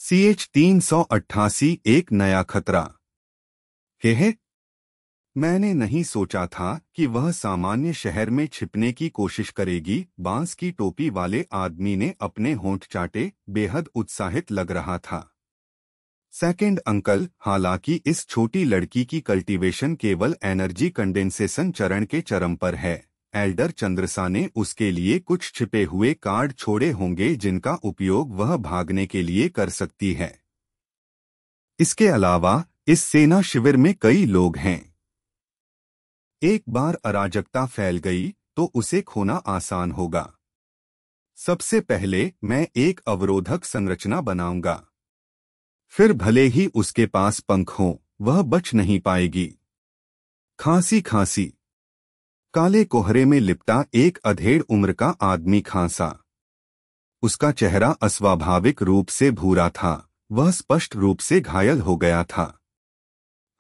CH-388 एक नया खतरा। है मैंने नहीं सोचा था कि वह सामान्य शहर में छिपने की कोशिश करेगी। बांस की टोपी वाले आदमी ने अपने होंठ चाटे, बेहद उत्साहित लग रहा था। सेकंड अंकल, हालांकि इस छोटी लड़की की कल्टीवेशन केवल एनर्जी कंडेंसेशन चरण के चरम पर है। एल्डर चंद्रसा ने उसके लिए कुछ छिपे हुए कार्ड छोड़े होंगे जिनका उपयोग वह भागने के लिए कर सकती है। इसके अलावा इस सेना शिविर में कई लोग हैं। एक बार अराजकता फैल गई तो उसे खोना आसान होगा। सबसे पहले मैं एक अवरोधक संरचना बनाऊंगा। फिर भले ही उसके पास पंख हों, वह बच नहीं पाएगी। खांसी खांसी। काले कोहरे में लिपटा एक अधेड़ उम्र का आदमी खांसा। उसका चेहरा अस्वाभाविक रूप से भूरा था। वह स्पष्ट रूप से घायल हो गया था।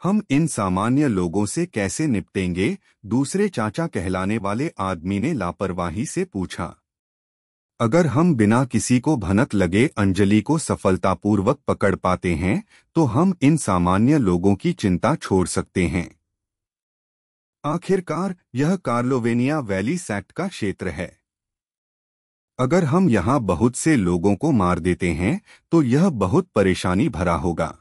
हम इन सामान्य लोगों से कैसे निपटेंगे? दूसरे चाचा कहलाने वाले आदमी ने लापरवाही से पूछा। अगर हम बिना किसी को भनक लगे अंजलि को सफलतापूर्वक पकड़ पाते हैं तो हम इन सामान्य लोगों की चिंता छोड़ सकते हैं। आखिरकार यह कार्लोवेनिया वैली सेक्ट का क्षेत्र है। अगर हम यहाँ बहुत से लोगों को मार देते हैं तो यह बहुत परेशानी भरा होगा।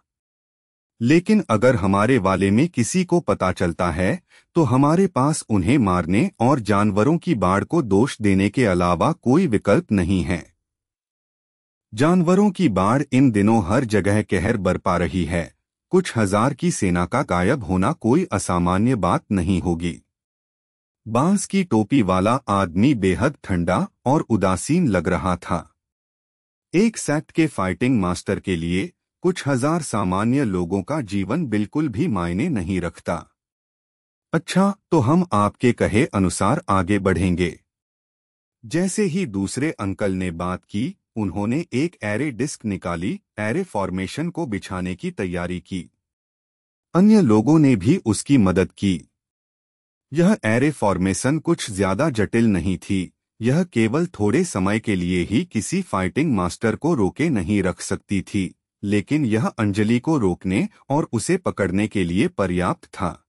लेकिन अगर हमारे वाले में किसी को पता चलता है तो हमारे पास उन्हें मारने और जानवरों की बाढ़ को दोष देने के अलावा कोई विकल्प नहीं है। जानवरों की बाढ़ इन दिनों हर जगह कहर बरपा रही है। कुछ हजार की सेना का गायब होना कोई असामान्य बात नहीं होगी। बांस की टोपी वाला आदमी बेहद ठंडा और उदासीन लग रहा था। एक सेक्ट के फाइटिंग मास्टर के लिए कुछ हजार सामान्य लोगों का जीवन बिल्कुल भी मायने नहीं रखता। अच्छा, तो हम आपके कहे अनुसार आगे बढ़ेंगे। जैसे ही दूसरे अंकल ने बात की, उन्होंने एक एरे डिस्क निकाली। एरे फॉर्मेशन को बिछाने की तैयारी की। अन्य लोगों ने भी उसकी मदद की। यह एरे फॉर्मेशन कुछ ज्यादा जटिल नहीं थी। यह केवल थोड़े समय के लिए ही किसी फाइटिंग मास्टर को रोके नहीं रख सकती थी, लेकिन यह अंजलि को रोकने और उसे पकड़ने के लिए पर्याप्त था।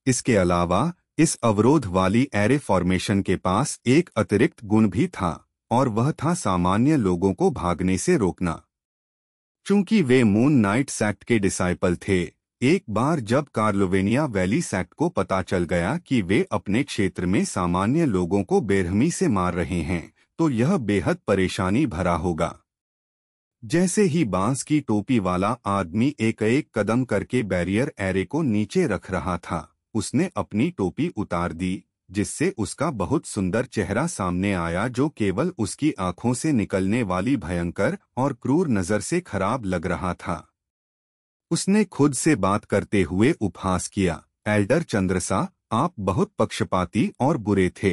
इसके अलावा इस अवरोध वाली एरे फॉर्मेशन के पास एक अतिरिक्त गुण भी था, और वह था सामान्य लोगों को भागने से रोकना। चूंकि वे मून नाइट सेक्ट के डिसाइपल थे, एक बार जब कार्लोवेनिया वैली सेक्ट को पता चल गया कि वे अपने क्षेत्र में सामान्य लोगों को बेरहमी से मार रहे हैं तो यह बेहद परेशानी भरा होगा। जैसे ही बांस की टोपी वाला आदमी एक एक कदम करके बैरियर एरे को नीचे रख रहा था, उसने अपनी टोपी उतार दी, जिससे उसका बहुत सुंदर चेहरा सामने आया जो केवल उसकी आंखों से निकलने वाली भयंकर और क्रूर नजर से खराब लग रहा था। उसने खुद से बात करते हुए उपहास किया, एल्डर चंद्रसा, आप बहुत पक्षपाती और बुरे थे।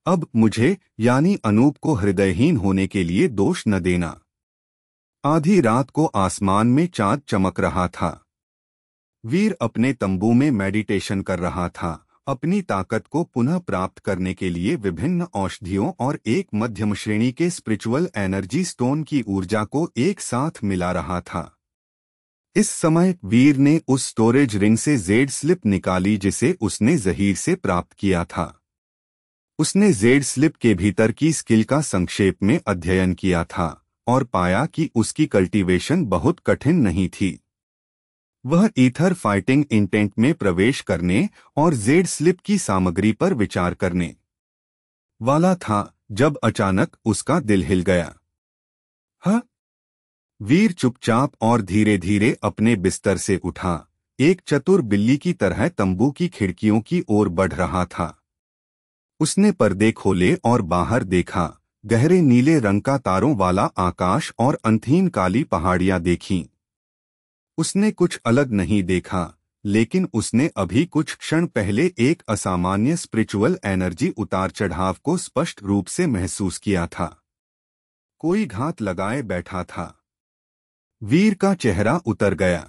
अब मुझे यानी अनूप को हृदयहीन होने के लिए दोष न देना। आधी रात को आसमान में चांद चमक रहा था। वीर अपने तंबू में मेडिटेशन कर रहा था, अपनी ताकत को पुनः प्राप्त करने के लिए विभिन्न औषधियों और एक मध्यम श्रेणी के स्पिरिचुअल एनर्जी स्टोन की ऊर्जा को एक साथ मिला रहा था। इस समय वीर ने उस स्टोरेज रिंग से जेड स्लिप निकाली जिसे उसने जहीर से प्राप्त किया था। उसने जेड स्लिप के भीतर की स्किल का संक्षेप में अध्ययन किया था और पाया कि उसकी कल्टीवेशन बहुत कठिन नहीं थी। वह ईथर फाइटिंग इंटेंट में प्रवेश करने और जेड स्लिप की सामग्री पर विचार करने वाला था जब अचानक उसका दिल हिल गया। हाँ? वीर चुपचाप और धीरे धीरे अपने बिस्तर से उठा। एक चतुर बिल्ली की तरह तंबू की खिड़कियों की ओर बढ़ रहा था। उसने पर्दे खोले और बाहर देखा। गहरे नीले रंग का तारों वाला आकाश और अंतहीन काली पहाड़ियां देखीं। उसने कुछ अलग नहीं देखा, लेकिन उसने अभी कुछ क्षण पहले एक असामान्य स्पिरिचुअल एनर्जी उतार चढ़ाव को स्पष्ट रूप से महसूस किया था। कोई घात लगाए बैठा था। वीर का चेहरा उतर गया।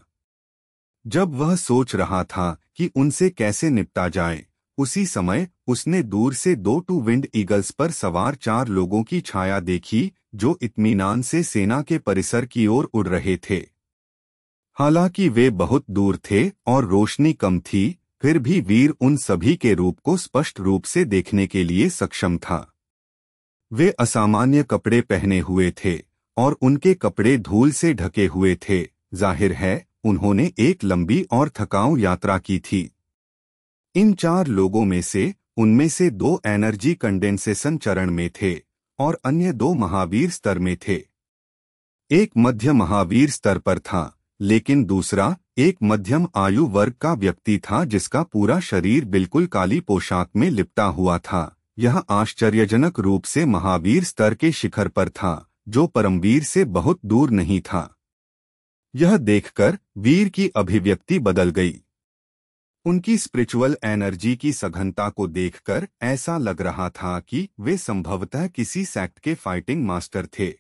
जब वह सोच रहा था कि उनसे कैसे निपटा जाए, उसी समय उसने दूर से 2 टू विंड ईगल्स पर सवार 4 लोगों की छाया देखी जो इत्मीनान से सेना के परिसर की ओर उड़ रहे थे। हालांकि वे बहुत दूर थे और रोशनी कम थी, फिर भी वीर उन सभी के रूप को स्पष्ट रूप से देखने के लिए सक्षम था। वे असामान्य कपड़े पहने हुए थे और उनके कपड़े धूल से ढके हुए थे। जाहिर है उन्होंने एक लंबी और थकाऊ यात्रा की थी। इन 4 लोगों में से उनमें से 2 एनर्जी कंडेंसेशन चरण में थे और अन्य 2 महावीर स्तर में थे। एक मध्य महावीर स्तर पर था, लेकिन दूसरा एक मध्यम आयु वर्ग का व्यक्ति था जिसका पूरा शरीर बिल्कुल काली पोशाक में लिपटा हुआ था। यह आश्चर्यजनक रूप से महावीर स्तर के शिखर पर था, जो परमवीर से बहुत दूर नहीं था। यह देखकर वीर की अभिव्यक्ति बदल गई। उनकी स्पिरिचुअल एनर्जी की सघनता को देखकर ऐसा लग रहा था कि वे संभवतः किसी सेक्ट के फाइटिंग मास्टर थे।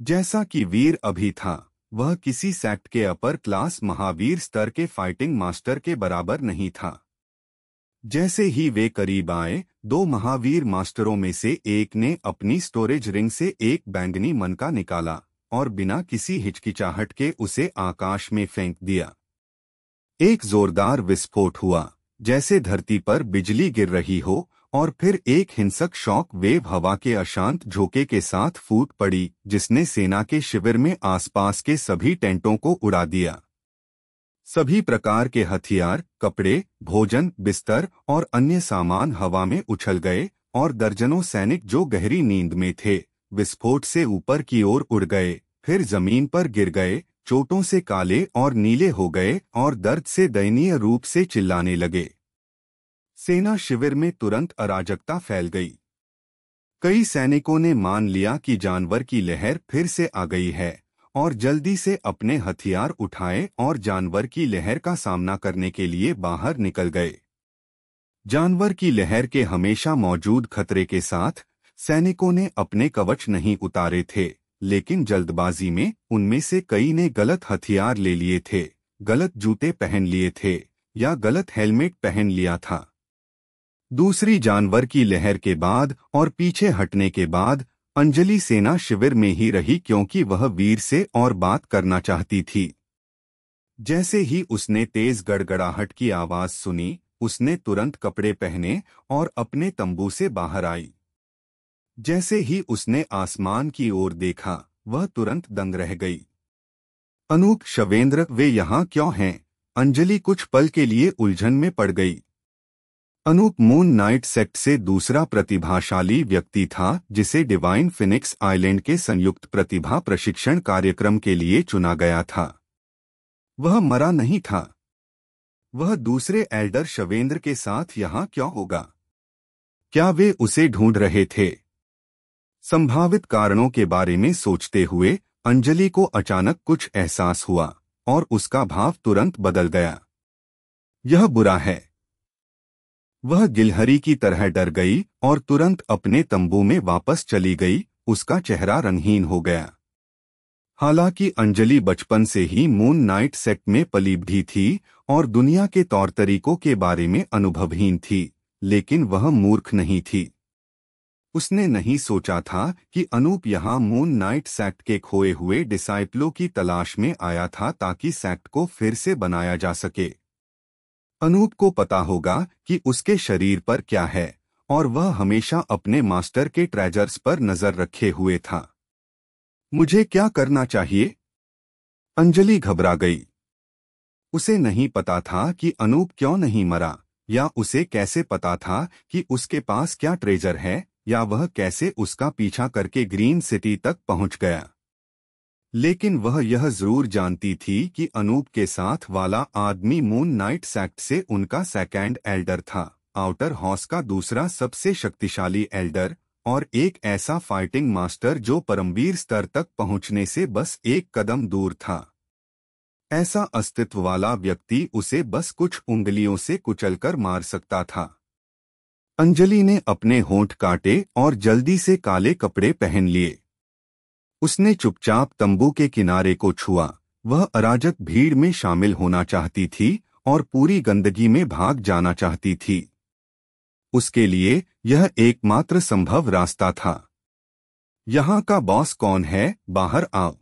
जैसा कि वीर अभी था, वह किसी सेक्ट के अपर क्लास महावीर स्तर के फाइटिंग मास्टर के बराबर नहीं था। जैसे ही वे करीब आए, 2 महावीर मास्टरों में से एक ने अपनी स्टोरेज रिंग से एक बैंगनी मनका निकाला और बिना किसी हिचकिचाहट के उसे आकाश में फेंक दिया। एक जोरदार विस्फोट हुआ, जैसे धरती पर बिजली गिर रही हो, और फिर एक हिंसक शॉक वेव हवा के अशांत झोंके के साथ फूट पड़ी, जिसने सेना के शिविर में आसपास के सभी टेंटों को उड़ा दिया। सभी प्रकार के हथियार, कपड़े, भोजन, बिस्तर और अन्य सामान हवा में उछल गए और दर्जनों सैनिक जो गहरी नींद में थे, विस्फोट से ऊपर की ओर उड़ गए, फिर जमीन पर गिर गए, चोटों से काले और नीले हो गए और दर्द से दयनीय रूप से चिल्लाने लगे। सेना शिविर में तुरंत अराजकता फैल गई। कई सैनिकों ने मान लिया कि जानवर की लहर फिर से आ गई है और जल्दी से अपने हथियार उठाए और जानवर की लहर का सामना करने के लिए बाहर निकल गए। जानवर की लहर के हमेशा मौजूद खतरे के साथ सैनिकों ने अपने कवच नहीं उतारे थे, लेकिन जल्दबाजी में उनमें से कई ने गलत हथियार ले लिए थे, गलत जूते पहन लिए थे या गलत हेलमेट पहन लिया था। दूसरी जानवर की लहर के बाद और पीछे हटने के बाद अंजलि सेना शिविर में ही रही, क्योंकि वह वीर से और बात करना चाहती थी। जैसे ही उसने तेज गड़गड़ाहट की आवाज सुनी, उसने तुरंत कपड़े पहने और अपने तंबू से बाहर आई। जैसे ही उसने आसमान की ओर देखा, वह तुरंत दंग रह गई। अनूप, शवेंद्र, वे यहाँ क्यों हैं? अंजलि कुछ पल के लिए उलझन में पड़ गई। अनूप मून नाइट सेक्ट से दूसरा प्रतिभाशाली व्यक्ति था जिसे डिवाइन फिनिक्स आइलैंड के संयुक्त प्रतिभा प्रशिक्षण कार्यक्रम के लिए चुना गया था। वह मरा नहीं था। वह दूसरे एल्डर शवेंद्र के साथ यहाँ क्यों होगा? क्या वे उसे ढूंढ रहे थे? संभावित कारणों के बारे में सोचते हुए अंजलि को अचानक कुछ एहसास हुआ और उसका भाव तुरंत बदल गया। यह बुरा है। वह गिलहरी की तरह डर गई और तुरंत अपने तंबू में वापस चली गई। उसका चेहरा रंगहीन हो गया। हालांकि अंजलि बचपन से ही मून नाइट सेक्ट में पली बढ़ी थी और दुनिया के तौर तरीकों के बारे में अनुभवहीन थी, लेकिन वह मूर्ख नहीं थी। उसने नहीं सोचा था कि अनूप यहाँ मून नाइट सेक्ट के खोए हुए डिसाइपलों की तलाश में आया था ताकि सेक्ट को फिर से बनाया जा सके। अनूप को पता होगा कि उसके शरीर पर क्या है और वह हमेशा अपने मास्टर के ट्रेजर्स पर नजर रखे हुए था। मुझे क्या करना चाहिए? अंजलि घबरा गई। उसे नहीं पता था कि अनूप क्यों नहीं मरा, या उसे कैसे पता था कि उसके पास क्या ट्रेजर है, या वह कैसे उसका पीछा करके ग्रीन सिटी तक पहुंच गया। लेकिन वह यह जरूर जानती थी कि अनूप के साथ वाला आदमी मून नाइट सेक्ट से उनका सेकंड एल्डर था, आउटर हाउस का दूसरा सबसे शक्तिशाली एल्डर, और एक ऐसा फाइटिंग मास्टर जो परमवीर स्तर तक पहुंचने से बस एक कदम दूर था। ऐसा अस्तित्व वाला व्यक्ति उसे बस कुछ उंगलियों से कुचलकर मार सकता था। अंजलि ने अपने होंठ काटे और जल्दी से काले कपड़े पहन लिए। उसने चुपचाप तंबू के किनारे को छुआ। वह अराजक भीड़ में शामिल होना चाहती थी और पूरी गंदगी में भाग जाना चाहती थी। उसके लिए यह एकमात्र संभव रास्ता था। यहाँ का बॉस कौन है, बाहर आओ।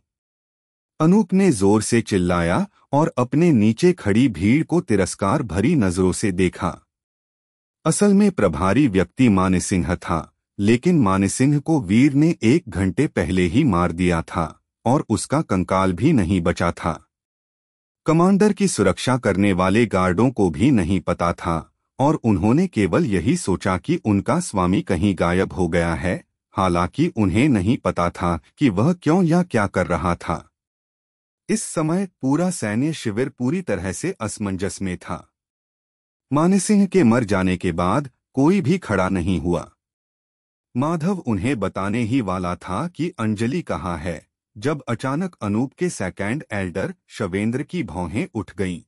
अनूप ने जोर से चिल्लाया और अपने नीचे खड़ी भीड़ को तिरस्कार भरी नजरों से देखा। असल में प्रभारी व्यक्ति मानसिंह था, लेकिन मानसिंह को वीर ने 1 घंटे पहले ही मार दिया था और उसका कंकाल भी नहीं बचा था। कमांडर की सुरक्षा करने वाले गार्डों को भी नहीं पता था और उन्होंने केवल यही सोचा कि उनका स्वामी कहीं गायब हो गया है, हालांकि उन्हें नहीं पता था कि वह क्यों या क्या कर रहा था। इस समय पूरा सैन्य शिविर पूरी तरह से असमंजस में था। मानसिंह के मर जाने के बाद कोई भी खड़ा नहीं हुआ। माधव उन्हें बताने ही वाला था कि अंजलि कहाँ है, जब अचानक अनूप के सेकंड एल्डर शवेंद्र की भौहें उठ गईं।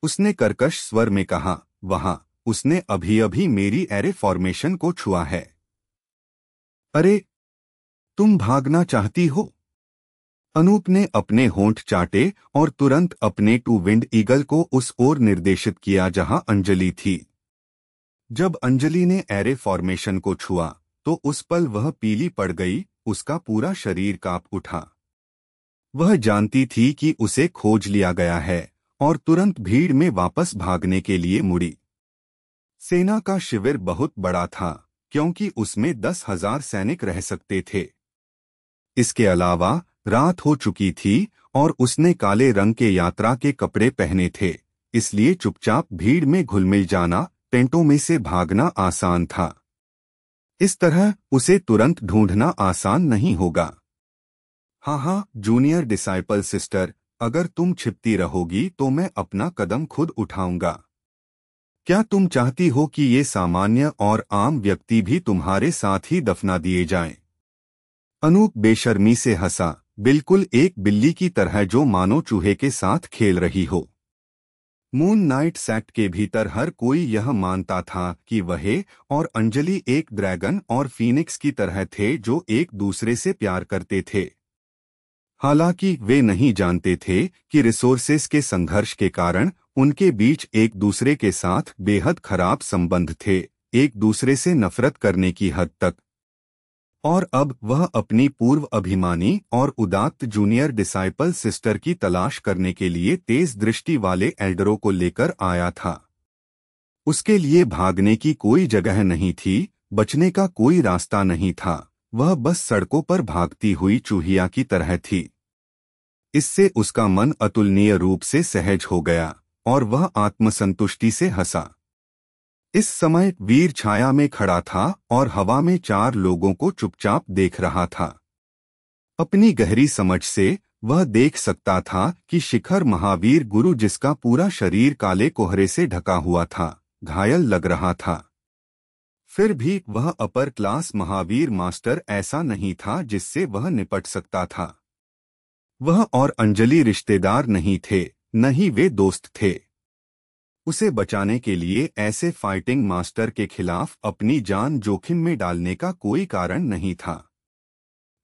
उसने कर्कश स्वर में कहा, वहां उसने अभी अभी मेरी एरे फॉर्मेशन को छुआ है। अरे, तुम भागना चाहती हो? अनूप ने अपने होंठ चाटे और तुरंत अपने टू विंड ईगल को उस ओर निर्देशित किया जहां अंजलि थी। जब अंजलि ने एरे फॉर्मेशन को छुआ तो उस पल वह पीली पड़ गई, उसका पूरा शरीर कांप उठा। वह जानती थी कि उसे खोज लिया गया है और तुरंत भीड़ में वापस भागने के लिए मुड़ी। सेना का शिविर बहुत बड़ा था क्योंकि उसमें 10,000 सैनिक रह सकते थे। इसके अलावा रात हो चुकी थी और उसने काले रंग के यात्रा के कपड़े पहने थे, इसलिए चुपचाप भीड़ में घुलमिल जाना, टेंटों में से भागना आसान था। इस तरह उसे तुरंत ढूंढना आसान नहीं होगा। हाँ, जूनियर डिसाइपल सिस्टर, अगर तुम छिपती रहोगी तो मैं अपना कदम खुद उठाऊंगा। क्या तुम चाहती हो कि ये सामान्य और आम व्यक्ति भी तुम्हारे साथ ही दफना दिए जाएं? अनूप बेशर्मी से हंसा, बिल्कुल एक बिल्ली की तरह जो मानो चूहे के साथ खेल रही हो। मून नाइट सेक्ट के भीतर हर कोई यह मानता था कि वह और अंजलि एक ड्रैगन और फीनिक्स की तरह थे जो एक दूसरे से प्यार करते थे। हालांकि वे नहीं जानते थे कि रिसोर्सेस के संघर्ष के कारण उनके बीच एक दूसरे के साथ बेहद खराब संबंध थे, एक दूसरे से नफरत करने की हद तक। और अब वह अपनी पूर्व अभिमानी और उदात्त जूनियर डिसाइपल सिस्टर की तलाश करने के लिए तेज दृष्टि वाले एल्डरों को लेकर आया था। उसके लिए भागने की कोई जगह नहीं थी, बचने का कोई रास्ता नहीं था, वह बस सड़कों पर भागती हुई चूहिया की तरह थी। इससे उसका मन अतुलनीय रूप से सहज हो गया और वह आत्मसंतुष्टि से हंसा। इस समय वीर छाया में खड़ा था और हवा में 4 लोगों को चुपचाप देख रहा था। अपनी गहरी समझ से वह देख सकता था कि शिखर महावीर गुरु, जिसका पूरा शरीर काले कोहरे से ढका हुआ था, घायल लग रहा था। फिर भी वह अपर क्लास महावीर मास्टर ऐसा नहीं था जिससे वह निपट सकता था। वह और अंजलि रिश्तेदार नहीं थे, न ही वे दोस्त थे। उसे बचाने के लिए ऐसे फाइटिंग मास्टर के खिलाफ अपनी जान जोखिम में डालने का कोई कारण नहीं था।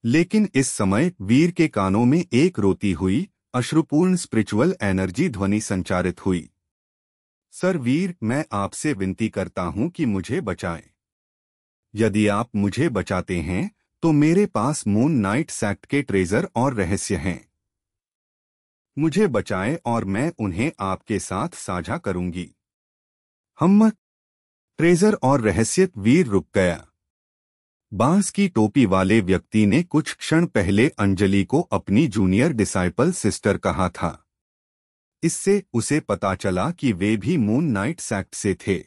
लेकिन इस समय वीर के कानों में एक रोती हुई, अश्रुपूर्ण स्पिरिचुअल एनर्जी ध्वनि संचारित हुई। सर वीर, मैं आपसे विनती करता हूं कि मुझे बचाएं। यदि आप मुझे बचाते हैं तो मेरे पास मून नाइट सेक्ट के ट्रेजर और रहस्य हैं। मुझे बचाएं और मैं उन्हें आपके साथ साझा करूंगी। हम ट्रेजर और रहस्य। वीर रुक गया। बांस की टोपी वाले व्यक्ति ने कुछ क्षण पहले अंजलि को अपनी जूनियर डिसाइपल सिस्टर कहा था। इससे उसे पता चला कि वे भी मून नाइट सेक्ट से थे।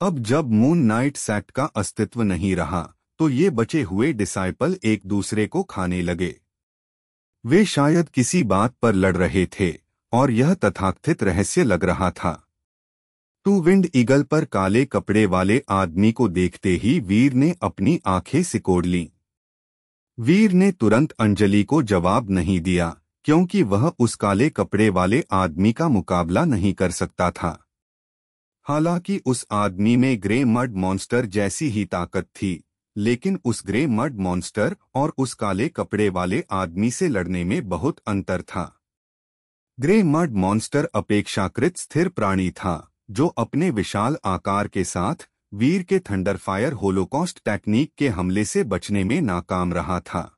अब जब मून नाइट सेक्ट का अस्तित्व नहीं रहा तो ये बचे हुए डिसाइपल एक दूसरे को खाने लगे। वे शायद किसी बात पर लड़ रहे थे और यह तथाकथित रहस्य लग रहा था। टू विंड ईगल पर काले कपड़े वाले आदमी को देखते ही वीर ने अपनी आंखें सिकोड़ लीं। वीर ने तुरंत अंजलि को जवाब नहीं दिया क्योंकि वह उस काले कपड़े वाले आदमी का मुकाबला नहीं कर सकता था। हालांकि उस आदमी में ग्रे मड मॉन्स्टर जैसी ही ताकत थी, लेकिन उस ग्रे मड मॉन्स्टर और उस काले कपड़े वाले आदमी से लड़ने में बहुत अंतर था। ग्रे मड मॉन्स्टर अपेक्षाकृत स्थिर प्राणी था जो अपने विशाल आकार के साथ वीर के थंडरफायर होलोकॉस्ट टेक्निक के हमले से बचने में नाकाम रहा था।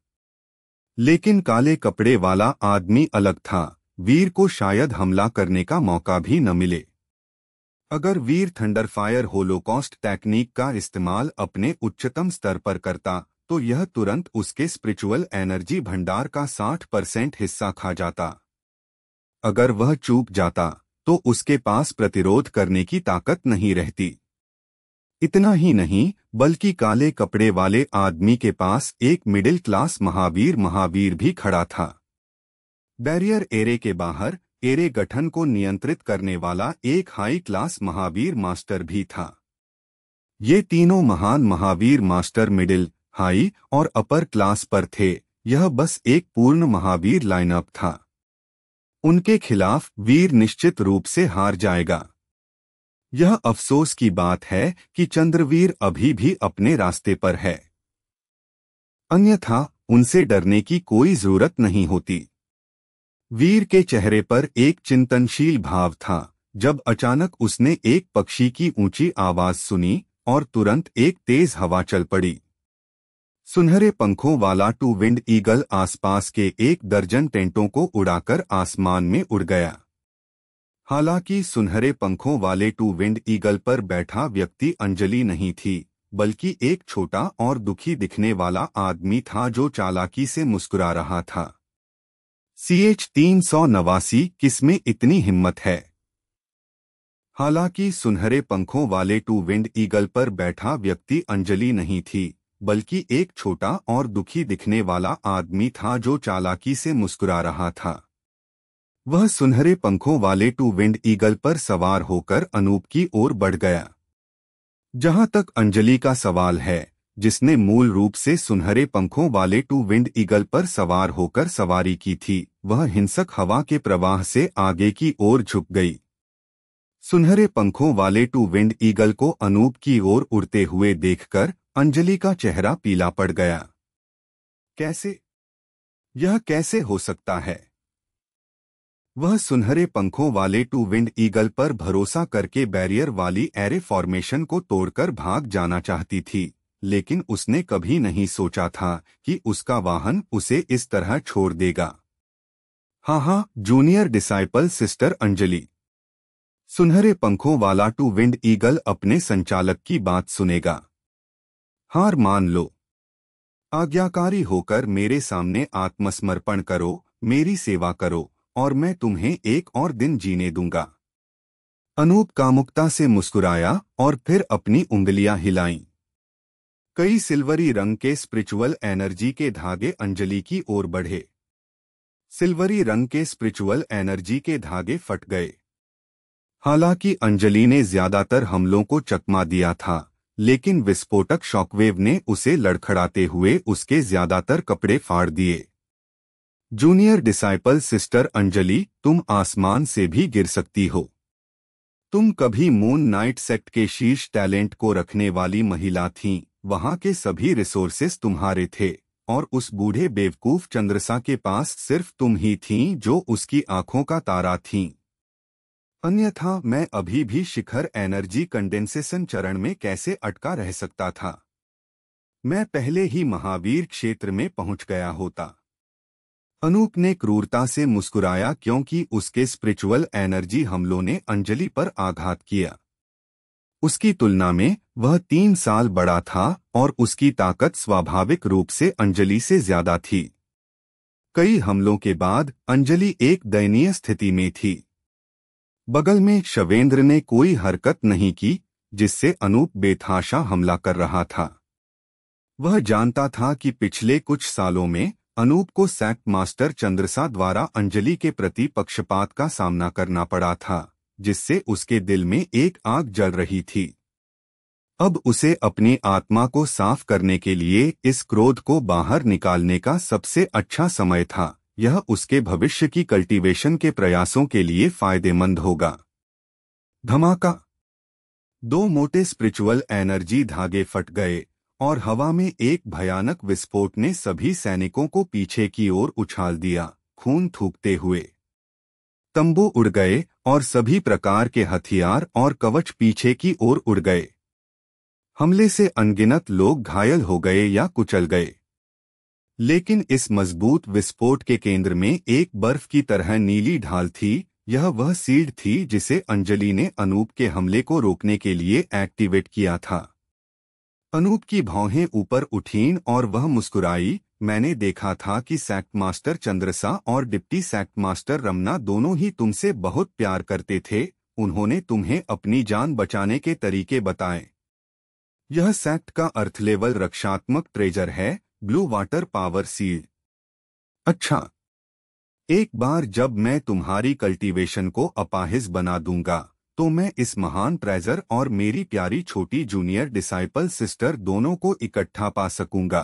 लेकिन काले कपड़े वाला आदमी अलग था। वीर को शायद हमला करने का मौका भी न मिले। अगर वीर थंडरफायर होलोकॉस्ट टेक्निक का इस्तेमाल अपने उच्चतम स्तर पर करता तो यह तुरंत उसके स्पिरिचुअल एनर्जी भंडार का 60% हिस्सा खा जाता। अगर वह चूक जाता तो उसके पास प्रतिरोध करने की ताकत नहीं रहती। इतना ही नहीं, बल्कि काले कपड़े वाले आदमी के पास एक मिडिल क्लास महावीर भी खड़ा था। बैरियर एरे के बाहर एरे गठन को नियंत्रित करने वाला एक हाई क्लास महावीर मास्टर भी था। ये तीनों महान महावीर मास्टर मिडिल, हाई और अपर क्लास पर थे। यह बस एक पूर्ण महावीर लाइनअप था। उनके खिलाफ वीर निश्चित रूप से हार जाएगा। यह अफसोस की बात है कि चंद्रवीर अभी भी अपने रास्ते पर है, अन्यथा उनसे डरने की कोई जरूरत नहीं होती। वीर के चेहरे पर एक चिंतनशील भाव था जब अचानक उसने एक पक्षी की ऊंची आवाज सुनी और तुरंत एक तेज हवा चल पड़ी। सुनहरे पंखों वाला टू विंड ईगल आसपास के 1 दर्जन टेंटों को उड़ाकर आसमान में उड़ गया। हालांकि सुनहरे पंखों वाले टू विंड ईगल पर बैठा व्यक्ति अंजलि नहीं थी, बल्कि एक छोटा और दुखी दिखने वाला आदमी था जो चालाकी से मुस्कुरा रहा था। CH-389 किसमें इतनी हिम्मत है? हालांकि सुनहरे पंखों वाले टू विंड ईगल पर बैठा व्यक्ति अंजलि नहीं थी, बल्कि एक छोटा और दुखी दिखने वाला आदमी था जो चालाकी से मुस्कुरा रहा था। वह सुनहरे पंखों वाले टू विंड ईगल पर सवार होकर अनूप की ओर बढ़ गया। जहां तक अंजलि का सवाल है, जिसने मूल रूप से सुनहरे पंखों वाले टू विंड ईगल पर सवार होकर सवारी की थी, वह हिंसक हवा के प्रवाह से आगे की ओर झुक गई। सुनहरे पंखों वाले टू विंड ईगल को अनूप की ओर उड़ते हुए देखकर अंजलि का चेहरा पीला पड़ गया। कैसे? यह कैसे हो सकता है? वह सुनहरे पंखों वाले टू विंड ईगल पर भरोसा करके बैरियर वाली एरे फॉर्मेशन को तोड़कर भाग जाना चाहती थी, लेकिन उसने कभी नहीं सोचा था कि उसका वाहन उसे इस तरह छोड़ देगा। हाँ, जूनियर डिसाइपल सिस्टर अंजलि। सुनहरे पंखों वाला टू विंड ईगल अपने संचालक की बात सुनेगा। हार मान लो। आज्ञाकारी होकर मेरे सामने आत्मसमर्पण करो, मेरी सेवा करो और मैं तुम्हें एक और दिन जीने दूंगा। अनूप कामुकता से मुस्कुराया और फिर अपनी उंगलियां हिलाईं। कई सिल्वरी रंग के स्पिरिचुअल एनर्जी के धागे अंजलि की ओर बढ़े। सिल्वरी रंग के स्पिरिचुअल एनर्जी के धागे फट गए। हालांकि अंजलि ने ज्यादातर हमलों को चकमा दिया था, लेकिन विस्फोटक शॉकवेव ने उसे लड़खड़ाते हुए उसके ज्यादातर कपड़े फाड़ दिए। जूनियर डिसाइपल सिस्टर अंजलि, तुम आसमान से भी गिर सकती हो। तुम कभी मून नाइट सेक्ट के शीर्ष टैलेंट को रखने वाली महिला थीं, वहां के सभी रिसोर्सेस तुम्हारे थे और उस बूढ़े बेवकूफ चंद्रसा के पास सिर्फ तुम ही थीं जो उसकी आंखों का तारा थीं। अन्यथा मैं अभी भी शिखर एनर्जी कंडेंसेशन चरण में कैसे अटका रह सकता था? मैं पहले ही महावीर क्षेत्र में पहुंच गया होता। अनूप ने क्रूरता से मुस्कुराया क्योंकि उसके स्पिरिचुअल एनर्जी हमलों ने अंजलि पर आघात किया। उसकी तुलना में वह 3 साल बड़ा था और उसकी ताकत स्वाभाविक रूप से अंजलि से ज्यादा थी। कई हमलों के बाद अंजलि एक दयनीय स्थिति में थी। बगल में शवेंद्र ने कोई हरकत नहीं की, जिससे अनूप बेतहाशा हमला कर रहा था। वह जानता था कि पिछले कुछ सालों में अनूप को सैक्ट मास्टर चंद्रसा द्वारा अंजलि के प्रति पक्षपात का सामना करना पड़ा था, जिससे उसके दिल में एक आग जल रही थी। अब उसे अपनी आत्मा को साफ करने के लिए इस क्रोध को बाहर निकालने का सबसे अच्छा समय था। यह उसके भविष्य की कल्टीवेशन के प्रयासों के लिए फायदेमंद होगा। धमाका! 2 मोटे स्पिरिचुअल एनर्जी धागे फट गए और हवा में एक भयानक विस्फोट ने सभी सैनिकों को पीछे की ओर उछाल दिया, खून थूकते हुए। तंबू उड़ गए और सभी प्रकार के हथियार और कवच पीछे की ओर उड़ गए। हमले से अनगिनत लोग घायल हो गए या कुचल गए। लेकिन इस मजबूत विस्फोट के केंद्र में एक बर्फ की तरह नीली ढाल थी। यह वह सीड थी जिसे अंजलि ने अनूप के हमले को रोकने के लिए एक्टिवेट किया था। अनूप की भौहें ऊपर उठीं और वह मुस्कुराई। मैंने देखा था कि सेक्ट मास्टर चंद्रसा और डिप्टी सेक्ट मास्टर रमना दोनों ही तुमसे बहुत प्यार करते थे। उन्होंने तुम्हें अपनी जान बचाने के तरीके बताए। यह सेक्ट का अर्थ लेवल रक्षात्मक ट्रेजर है, ब्लू वाटर पावर सीड। अच्छा, एक बार जब मैं तुम्हारी कल्टीवेशन को अपाहिज बना दूंगा तो मैं इस महान ट्रेजर और मेरी प्यारी छोटी जूनियर डिसाइपल सिस्टर दोनों को इकट्ठा पा सकूंगा।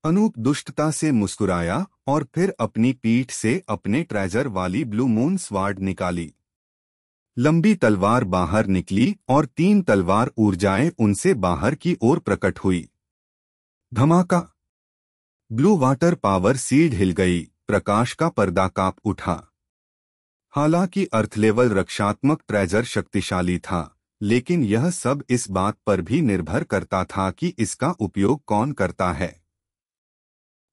अनूप दुष्टता से मुस्कुराया और फिर अपनी पीठ से अपने ट्रेजर वाली ब्लू मून स्वार्ड निकाली। लंबी तलवार बाहर निकली और 3 तलवार ऊर्जाएं उनसे बाहर की ओर प्रकट हुई। धमाका! ब्लू वाटर पावर सीड हिल गई, प्रकाश का पर्दा कांप उठा। हालांकि अर्थ लेवल रक्षात्मक ट्रेजर शक्तिशाली था, लेकिन यह सब इस बात पर भी निर्भर करता था कि इसका उपयोग कौन करता है।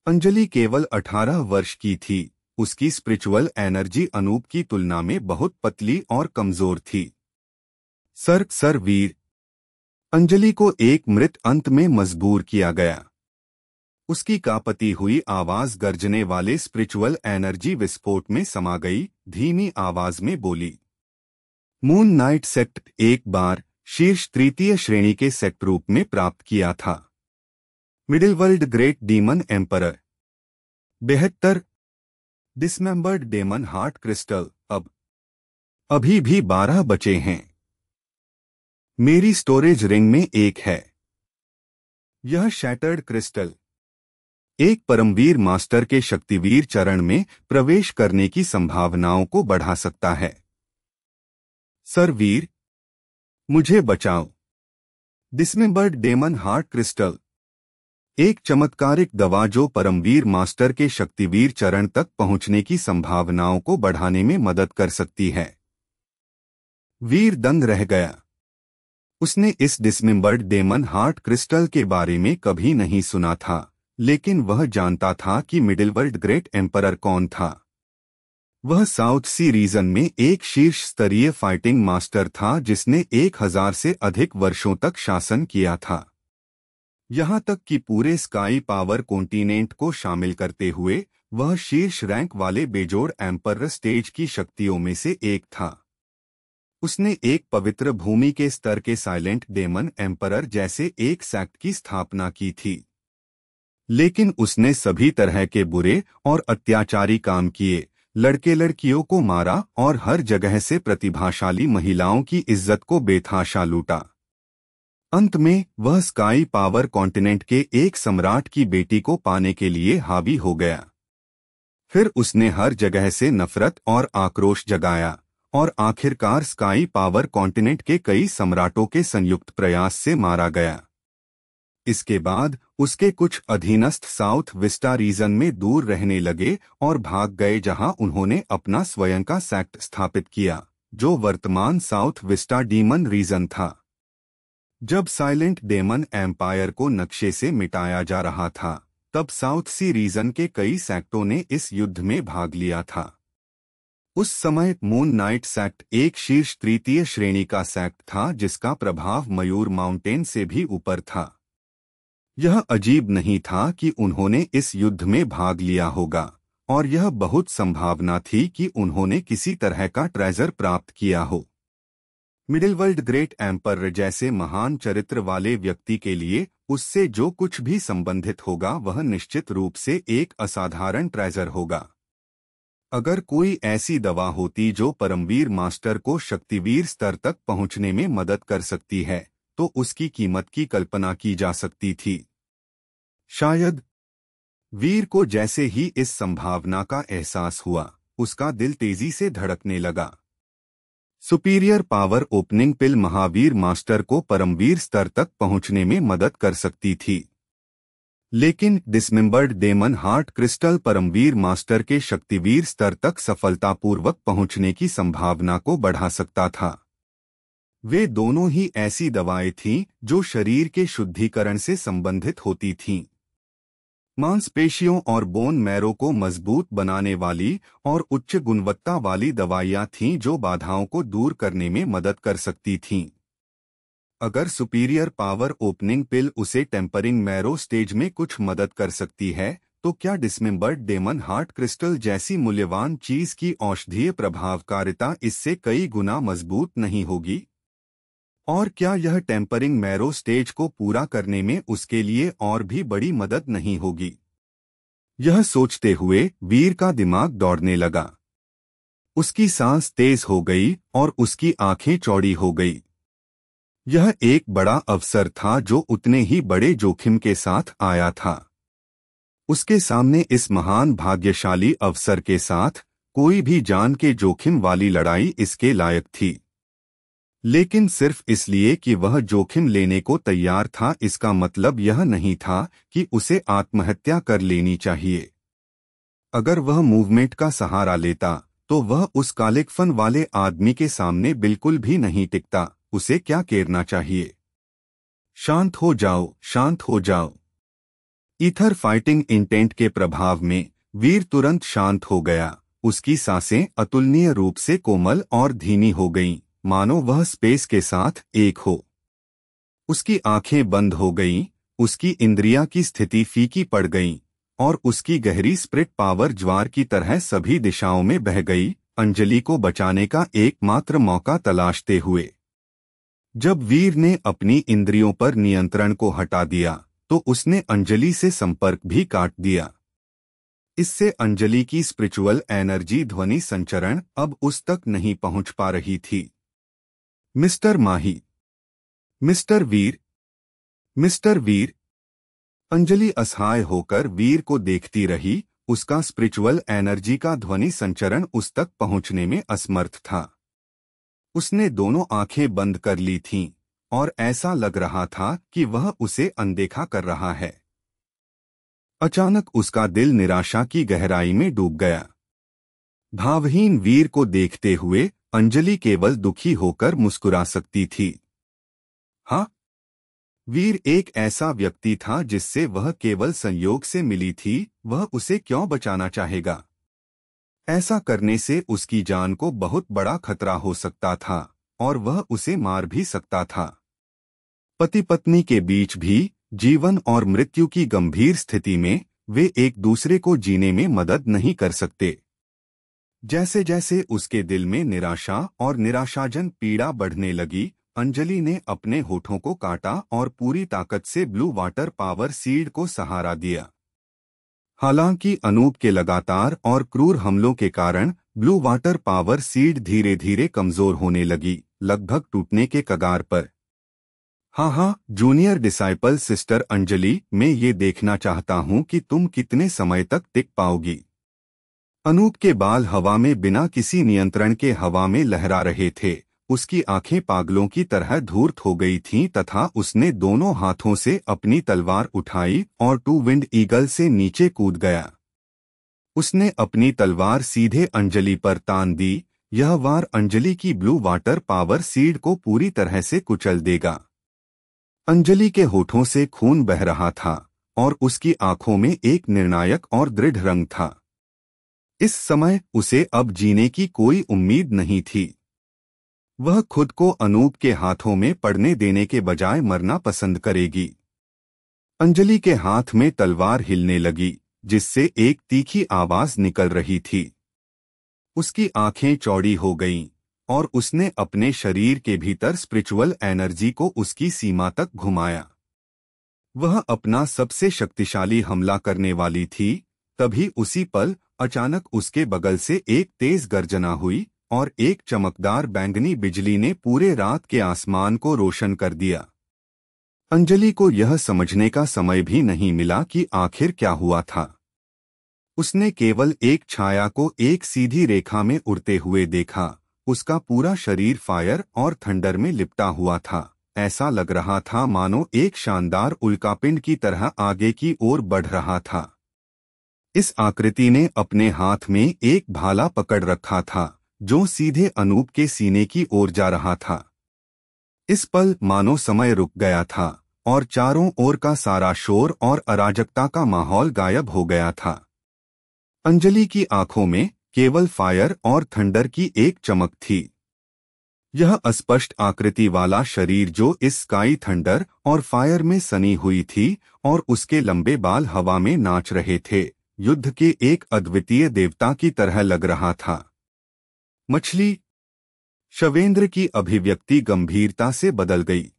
अंजलि केवल 18 वर्ष की थी। उसकी स्पिरिचुअल एनर्जी अनूप की तुलना में बहुत पतली और कमजोर थी। सर वीर! अंजलि को एक मृत अंत में मजबूर किया गया। उसकी कांपती हुई आवाज गर्जने वाले स्पिरिचुअल एनर्जी विस्फोट में समा गई। धीमी आवाज में बोली, मून नाइट सेक्ट एक बार शीर्ष तृतीय श्रेणी के सेक्ट रूप में प्राप्त किया था। Middle world great demon emperor 72 dismembered demon heart crystal. अभी भी 12 बचे हैं। मेरी स्टोरेज रिंग में एक है। यह शैटर्ड क्रिस्टल एक परमवीर मास्टर के शक्तिवीर चरण में प्रवेश करने की संभावनाओं को बढ़ा सकता है। सर वीर, मुझे बचाओ। डिसमेंबर्ड डेमन हार्ट क्रिस्टल एक चमत्कारिक दवा जो परमवीर मास्टर के शक्तिवीर चरण तक पहुंचने की संभावनाओं को बढ़ाने में मदद कर सकती है। वीर दंग रह गया। उसने इस डिसमेंबर्ड डेमन हार्ट क्रिस्टल के बारे में कभी नहीं सुना था, लेकिन वह जानता था कि मिडिल वर्ल्ड ग्रेट एम्परर कौन था। वह साउथ सी रीजन में एक शीर्ष स्तरीय फाइटिंग मास्टर था जिसने 1000 से अधिक वर्षों तक शासन किया था। यहां तक कि पूरे स्काई पावर कॉन्टिनेंट को शामिल करते हुए वह शीर्ष रैंक वाले बेजोड़ एम्परर स्टेज की शक्तियों में से एक था। उसने एक पवित्र भूमि के स्तर के साइलेंट डेमन एम्परर जैसे एक सेक्ट की स्थापना की थी, लेकिन उसने सभी तरह के बुरे और अत्याचारी काम किए, लड़के लड़कियों को मारा और हर जगह से प्रतिभाशाली महिलाओं की इज्जत को बेतहाशा लूटा। अंत में वह स्काई पावर कॉन्टिनेंट के एक सम्राट की बेटी को पाने के लिए हावी हो गया। फिर उसने हर जगह से नफरत और आक्रोश जगाया और आखिरकार स्काई पावर कॉन्टिनेंट के कई सम्राटों के संयुक्त प्रयास से मारा गया। इसके बाद उसके कुछ अधीनस्थ साउथ विस्टा रीजन में दूर रहने लगे और भाग गए, जहां उन्होंने अपना स्वयं का सेक्ट स्थापित किया, जो वर्तमान साउथ विस्टा डीमन रीजन था। जब साइलेंट डेमन एम्पायर को नक्शे से मिटाया जा रहा था, तब साउथ सी रीजन के कई सेक्टों ने इस युद्ध में भाग लिया था। उस समय मून नाइट सेक्ट एक शीर्ष तृतीय श्रेणी का सेक्ट था जिसका प्रभाव मयूर माउंटेन से भी ऊपर था। यह अजीब नहीं था कि उन्होंने इस युद्ध में भाग लिया होगा, और यह बहुत संभावना थी कि उन्होंने किसी तरह का ट्रेजर प्राप्त किया हो। मिडिल वर्ल्ड ग्रेट एम्परर जैसे महान चरित्र वाले व्यक्ति के लिए उससे जो कुछ भी संबंधित होगा वह निश्चित रूप से एक असाधारण ट्रेजर होगा। अगर कोई ऐसी दवा होती जो परमवीर मास्टर को शक्तिवीर स्तर तक पहुंचने में मदद कर सकती है, तो उसकी कीमत की कल्पना की जा सकती थी। शायद वीर को जैसे ही इस संभावना का एहसास हुआ, उसका दिल तेजी से धड़कने लगा। सुपीरियर पावर ओपनिंग पिल महावीर मास्टर को परमवीर स्तर तक पहुंचने में मदद कर सकती थी, लेकिन डिसमेंबर्ड डेमन हार्ट क्रिस्टल परमवीर मास्टर के शक्तिवीर स्तर तक सफलतापूर्वक पहुंचने की संभावना को बढ़ा सकता था। वे दोनों ही ऐसी दवाएं थीं जो शरीर के शुद्धिकरण से संबंधित होती थीं। मांसपेशियों और बोन मैरो को मजबूत बनाने वाली और उच्च गुणवत्ता वाली दवाइयां थीं जो बाधाओं को दूर करने में मदद कर सकती थीं। अगर सुपीरियर पावर ओपनिंग पिल उसे टेम्परिंग मैरो स्टेज में कुछ मदद कर सकती है, तो क्या डिसमेंबर्ड डेमन हार्ट क्रिस्टल जैसी मूल्यवान चीज की औषधीय प्रभावकारिता इससे कई गुना मजबूत नहीं होगी? और क्या यह टेम्परिंग मैरो स्टेज को पूरा करने में उसके लिए और भी बड़ी मदद नहीं होगी? यह सोचते हुए वीर का दिमाग दौड़ने लगा। उसकी सांस तेज हो गई और उसकी आंखें चौड़ी हो गई। यह एक बड़ा अवसर था जो उतने ही बड़े जोखिम के साथ आया था। उसके सामने इस महान भाग्यशाली अवसर के साथ कोई भी जान के जोखिम वाली लड़ाई इसके लायक थी। लेकिन सिर्फ इसलिए कि वह जोखिम लेने को तैयार था, इसका मतलब यह नहीं था कि उसे आत्महत्या कर लेनी चाहिए। अगर वह मूवमेंट का सहारा लेता तो वह उस कालिकफन वाले आदमी के सामने बिल्कुल भी नहीं टिकता। उसे क्या करना चाहिए? शांत हो जाओ, शांत हो जाओ। ईथर फाइटिंग इंटेंट के प्रभाव में वीर तुरंत शांत हो गया। उसकी सांसें अतुलनीय रूप से कोमल और धीमी हो गईं, मानो वह स्पेस के साथ एक हो। उसकी आंखें बंद हो गईं, उसकी इंद्रियां की स्थिति फीकी पड़ गई और उसकी गहरी स्पिरिट पावर ज्वार की तरह सभी दिशाओं में बह गई, अंजलि को बचाने का एकमात्र मौका तलाशते हुए। जब वीर ने अपनी इंद्रियों पर नियंत्रण को हटा दिया तो उसने अंजलि से संपर्क भी काट दिया। इससे अंजलि की स्पिरिचुअल एनर्जी ध्वनि संचरण अब उस तक नहीं पहुंच पा रही थी। मिस्टर माही, मिस्टर वीर, मिस्टर वीर। अंजलि असहाय होकर वीर को देखती रही। उसका स्पिरिचुअल एनर्जी का ध्वनि संचरण उस तक पहुंचने में असमर्थ था। उसने दोनों आंखें बंद कर ली थीं और ऐसा लग रहा था कि वह उसे अनदेखा कर रहा है। अचानक उसका दिल निराशा की गहराई में डूब गया। भावहीन वीर को देखते हुए अंजलि केवल दुखी होकर मुस्कुरा सकती थी। हाँ, वीर एक ऐसा व्यक्ति था जिससे वह केवल संयोग से मिली थी। वह उसे क्यों बचाना चाहेगा? ऐसा करने से उसकी जान को बहुत बड़ा खतरा हो सकता था और वह उसे मार भी सकता था। पति पत्नी के बीच भी जीवन और मृत्यु की गंभीर स्थिति में वे एक दूसरे को जीने में मदद नहीं कर सकते। जैसे जैसे उसके दिल में निराशा और निराशाजन पीड़ा बढ़ने लगी, अंजलि ने अपने होठों को काटा और पूरी ताकत से ब्लू वाटर पावर सीड को सहारा दिया। हालांकि अनूप के लगातार और क्रूर हमलों के कारण ब्लू वाटर पावर सीड धीरे धीरे कमजोर होने लगी, लगभग टूटने के कगार पर। हाँ, जूनियर डिसाइपल सिस्टर अंजलि, मैं ये देखना चाहता हूँ कि तुम कितने समय तक टिक पाओगी। अनूप के बाल हवा में बिना किसी नियंत्रण के हवा में लहरा रहे थे। उसकी आंखें पागलों की तरह धूर्त हो गई थीं तथा उसने दोनों हाथों से अपनी तलवार उठाई और टू विंड ईगल से नीचे कूद गया। उसने अपनी तलवार सीधे अंजलि पर तान दी। यह वार अंजलि की ब्लू वाटर पावर सीड को पूरी तरह से कुचल देगा। अंजलि के होठों से खून बह रहा था और उसकी आंखों में एक निर्णायक और दृढ़ रंग था। इस समय उसे अब जीने की कोई उम्मीद नहीं थी। वह खुद को अनूप के हाथों में पड़ने देने के बजाय मरना पसंद करेगी। अंजलि के हाथ में तलवार हिलने लगी, जिससे एक तीखी आवाज निकल रही थी। उसकी आंखें चौड़ी हो गईं और उसने अपने शरीर के भीतर स्पिरिचुअल एनर्जी को उसकी सीमा तक घुमाया। वह अपना सबसे शक्तिशाली हमला करने वाली थी। तभी उसी पल अचानक उसके बगल से एक तेज गर्जना हुई और एक चमकदार बैंगनी बिजली ने पूरे रात के आसमान को रोशन कर दिया। अंजलि को यह समझने का समय भी नहीं मिला कि आखिर क्या हुआ था। उसने केवल एक छाया को एक सीधी रेखा में उड़ते हुए देखा। उसका पूरा शरीर फायर और थंडर में लिपटा हुआ था। ऐसा लग रहा था मानो एक शानदार उल्कापिंड की तरह आगे की ओर बढ़ रहा था। इस आकृति ने अपने हाथ में एक भाला पकड़ रखा था जो सीधे अनूप के सीने की ओर जा रहा था। इस पल मानो समय रुक गया था और चारों ओर का सारा शोर और अराजकता का माहौल गायब हो गया था। अंजलि की आंखों में केवल फायर और थंडर की एक चमक थी। यह अस्पष्ट आकृति वाला शरीर जो इस स्काई थंडर और फायर में सनी हुई थी और उसके लंबे बाल हवा में नाच रहे थे, युद्ध के एक अद्वितीय देवता की तरह लग रहा था। मछली। शवेंद्र की अभिव्यक्ति गंभीरता से बदल गई।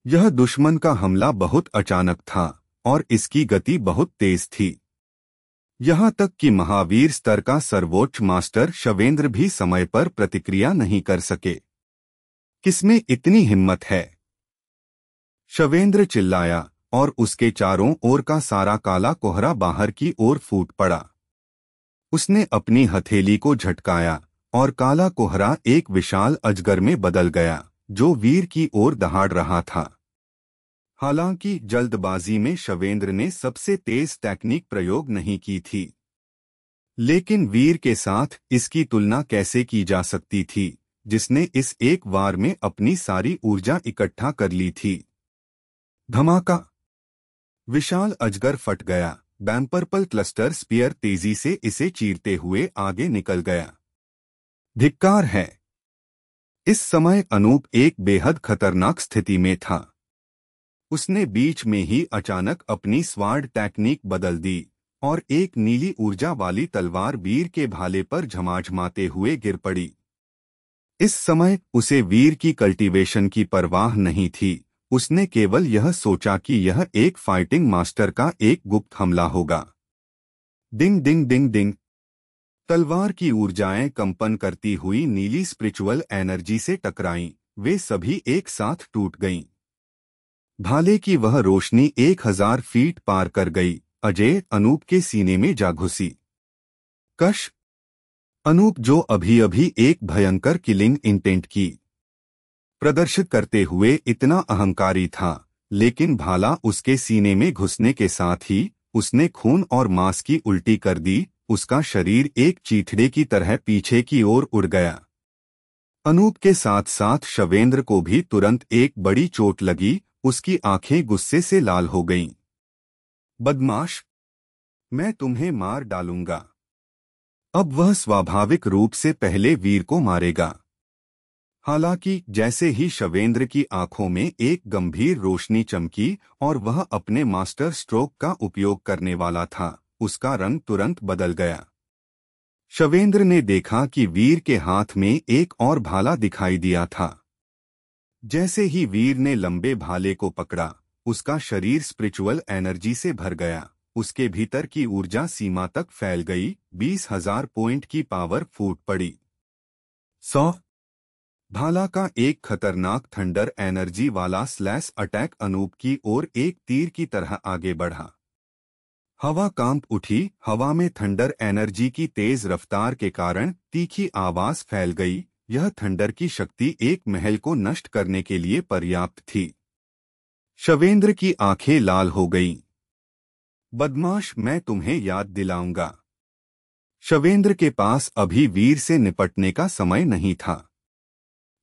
यह दुश्मन का हमला बहुत अचानक था और इसकी गति बहुत तेज थी। यहां तक कि महावीर स्तर का सर्वोच्च मास्टर शवेंद्र भी समय पर प्रतिक्रिया नहीं कर सके। किसमें इतनी हिम्मत है? शवेंद्र चिल्लाया और उसके चारों ओर का सारा काला कोहरा बाहर की ओर फूट पड़ा। उसने अपनी हथेली को झटकाया और काला कोहरा एक विशाल अजगर में बदल गया जो वीर की ओर दहाड़ रहा था। हालांकि जल्दबाजी में शवेंद्र ने सबसे तेज टेक्निक प्रयोग नहीं की थी, लेकिन वीर के साथ इसकी तुलना कैसे की जा सकती थी जिसने इस एक वार में अपनी सारी ऊर्जा इकट्ठा कर ली थी। धमाका। विशाल अजगर फट गया। बैम्पर्पल क्लस्टर स्पीयर तेजी से इसे चीरते हुए आगे निकल गया। धिक्कार है। इस समय अनूप एक बेहद खतरनाक स्थिति में था। उसने बीच में ही अचानक अपनी स्वार्ड टेक्निक बदल दी और एक नीली ऊर्जा वाली तलवार वीर के भाले पर झमाझमाते हुए गिर पड़ी। इस समय उसे वीर की कल्टीवेशन की परवाह नहीं थी। उसने केवल यह सोचा कि यह एक फाइटिंग मास्टर का एक गुप्त हमला होगा। डिंग डिंग डिंग डिंग। तलवार की ऊर्जाएं कंपन करती हुई नीली स्पिरिचुअल एनर्जी से टकराईं। वे सभी एक साथ टूट गईं। भाले की वह रोशनी 1000 फीट पार कर गई। अजय अनूप के सीने में जा घुसी। कश। अनूप जो अभी अभी एक भयंकर किलिंग इंटेंट की प्रदर्शित करते हुए इतना अहंकारी था, लेकिन भाला उसके सीने में घुसने के साथ ही उसने खून और मांस की उल्टी कर दी। उसका शरीर एक चीथड़े की तरह पीछे की ओर उड़ गया। अनूप के साथ साथ शवेंद्र को भी तुरंत एक बड़ी चोट लगी। उसकी आंखें गुस्से से लाल हो गईं। बदमाश, मैं तुम्हें मार डालूंगा। अब वह स्वाभाविक रूप से पहले वीर को मारेगा। हालांकि जैसे ही शवेंद्र की आंखों में एक गंभीर रोशनी चमकी और वह अपने मास्टर स्ट्रोक का उपयोग करने वाला था, उसका रंग तुरंत बदल गया। शवेंद्र ने देखा कि वीर के हाथ में एक और भाला दिखाई दिया था। जैसे ही वीर ने लंबे भाले को पकड़ा, उसका शरीर स्पिरिचुअल एनर्जी से भर गया। उसके भीतर की ऊर्जा सीमा तक फैल गई। 20,000 पॉइंट की पावर फूट पड़ी। 100। भाला का एक खतरनाक थंडर एनर्जी वाला स्लैश अटैक अनूप की ओर एक तीर की तरह आगे बढ़ा। हवा कांप उठी। हवा में थंडर एनर्जी की तेज रफ्तार के कारण तीखी आवाज फैल गई। यह थंडर की शक्ति एक महल को नष्ट करने के लिए पर्याप्त थी। शवेंद्र की आंखें लाल हो गईं। बदमाश, मैं तुम्हें याद दिलाऊंगा। शवेंद्र के पास अभी वीर से निपटने का समय नहीं था।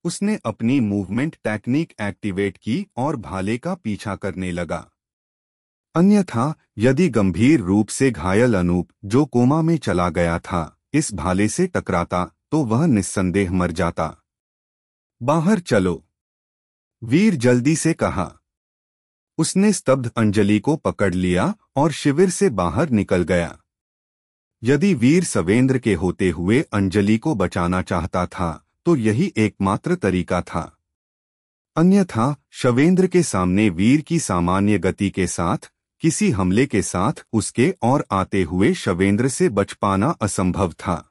उसने अपनी मूवमेंट टेक्निक एक्टिवेट की और भाले का पीछा करने लगा। अन्यथा यदि गंभीर रूप से घायल अनूप, जो कोमा में चला गया था, इस भाले से टकराता तो वह निस्संदेह मर जाता। बाहर चलो, वीर जल्दी से कहा। उसने स्तब्ध अंजलि को पकड़ लिया और शिविर से बाहर निकल गया। यदि वीर शवेंद्र के होते हुए अंजलि को बचाना चाहता था तो यही एकमात्र तरीका था। अन्यथा शवेंद्र के सामने वीर की सामान्य गति के साथ किसी हमले के साथ उसके और आते हुए शवेंद्र से बच पाना असंभव था।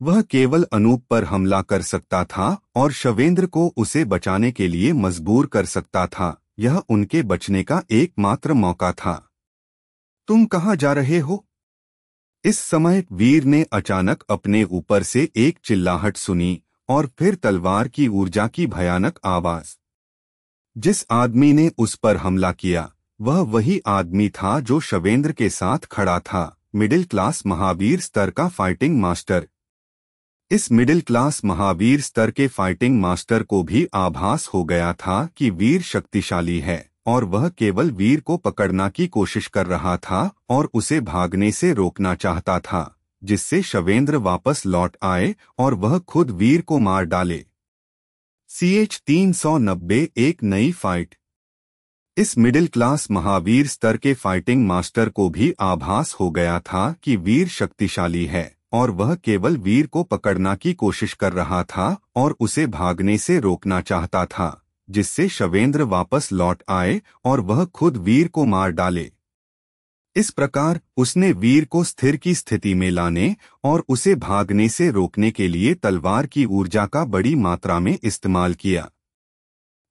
वह केवल अनूप पर हमला कर सकता था और शवेंद्र को उसे बचाने के लिए मजबूर कर सकता था। यह उनके बचने का एकमात्र मौका था। तुम कहाँ जा रहे हो? इस समय वीर ने अचानक अपने ऊपर से एक चिल्लाहट सुनी और फिर तलवार की ऊर्जा की भयानक आवाज। जिस आदमी ने उस पर हमला किया वह वही आदमी था जो शवेंद्र के साथ खड़ा था, मिडिल क्लास महावीर स्तर का फाइटिंग मास्टर। इस मिडिल क्लास महावीर स्तर के फाइटिंग मास्टर को भी आभास हो गया था कि वीर शक्तिशाली है और वह केवल वीर को पकड़ना की कोशिश कर रहा था और उसे भागने से रोकना चाहता था, जिससे शवेंद्र वापस लौट आए और वह खुद वीर को मार डाले। CH-390 एक नई फाइट। इस मिडिल क्लास महावीर स्तर के फाइटिंग मास्टर को भी आभास हो गया था कि वीर शक्तिशाली है और वह केवल वीर को पकड़ना की कोशिश कर रहा था और उसे भागने से रोकना चाहता था, जिससे शवेंद्र वापस लौट आए और वह खुद वीर को मार डाले। इस प्रकार उसने वीर को स्थिर की स्थिति में लाने और उसे भागने से रोकने के लिए तलवार की ऊर्जा का बड़ी मात्रा में इस्तेमाल किया।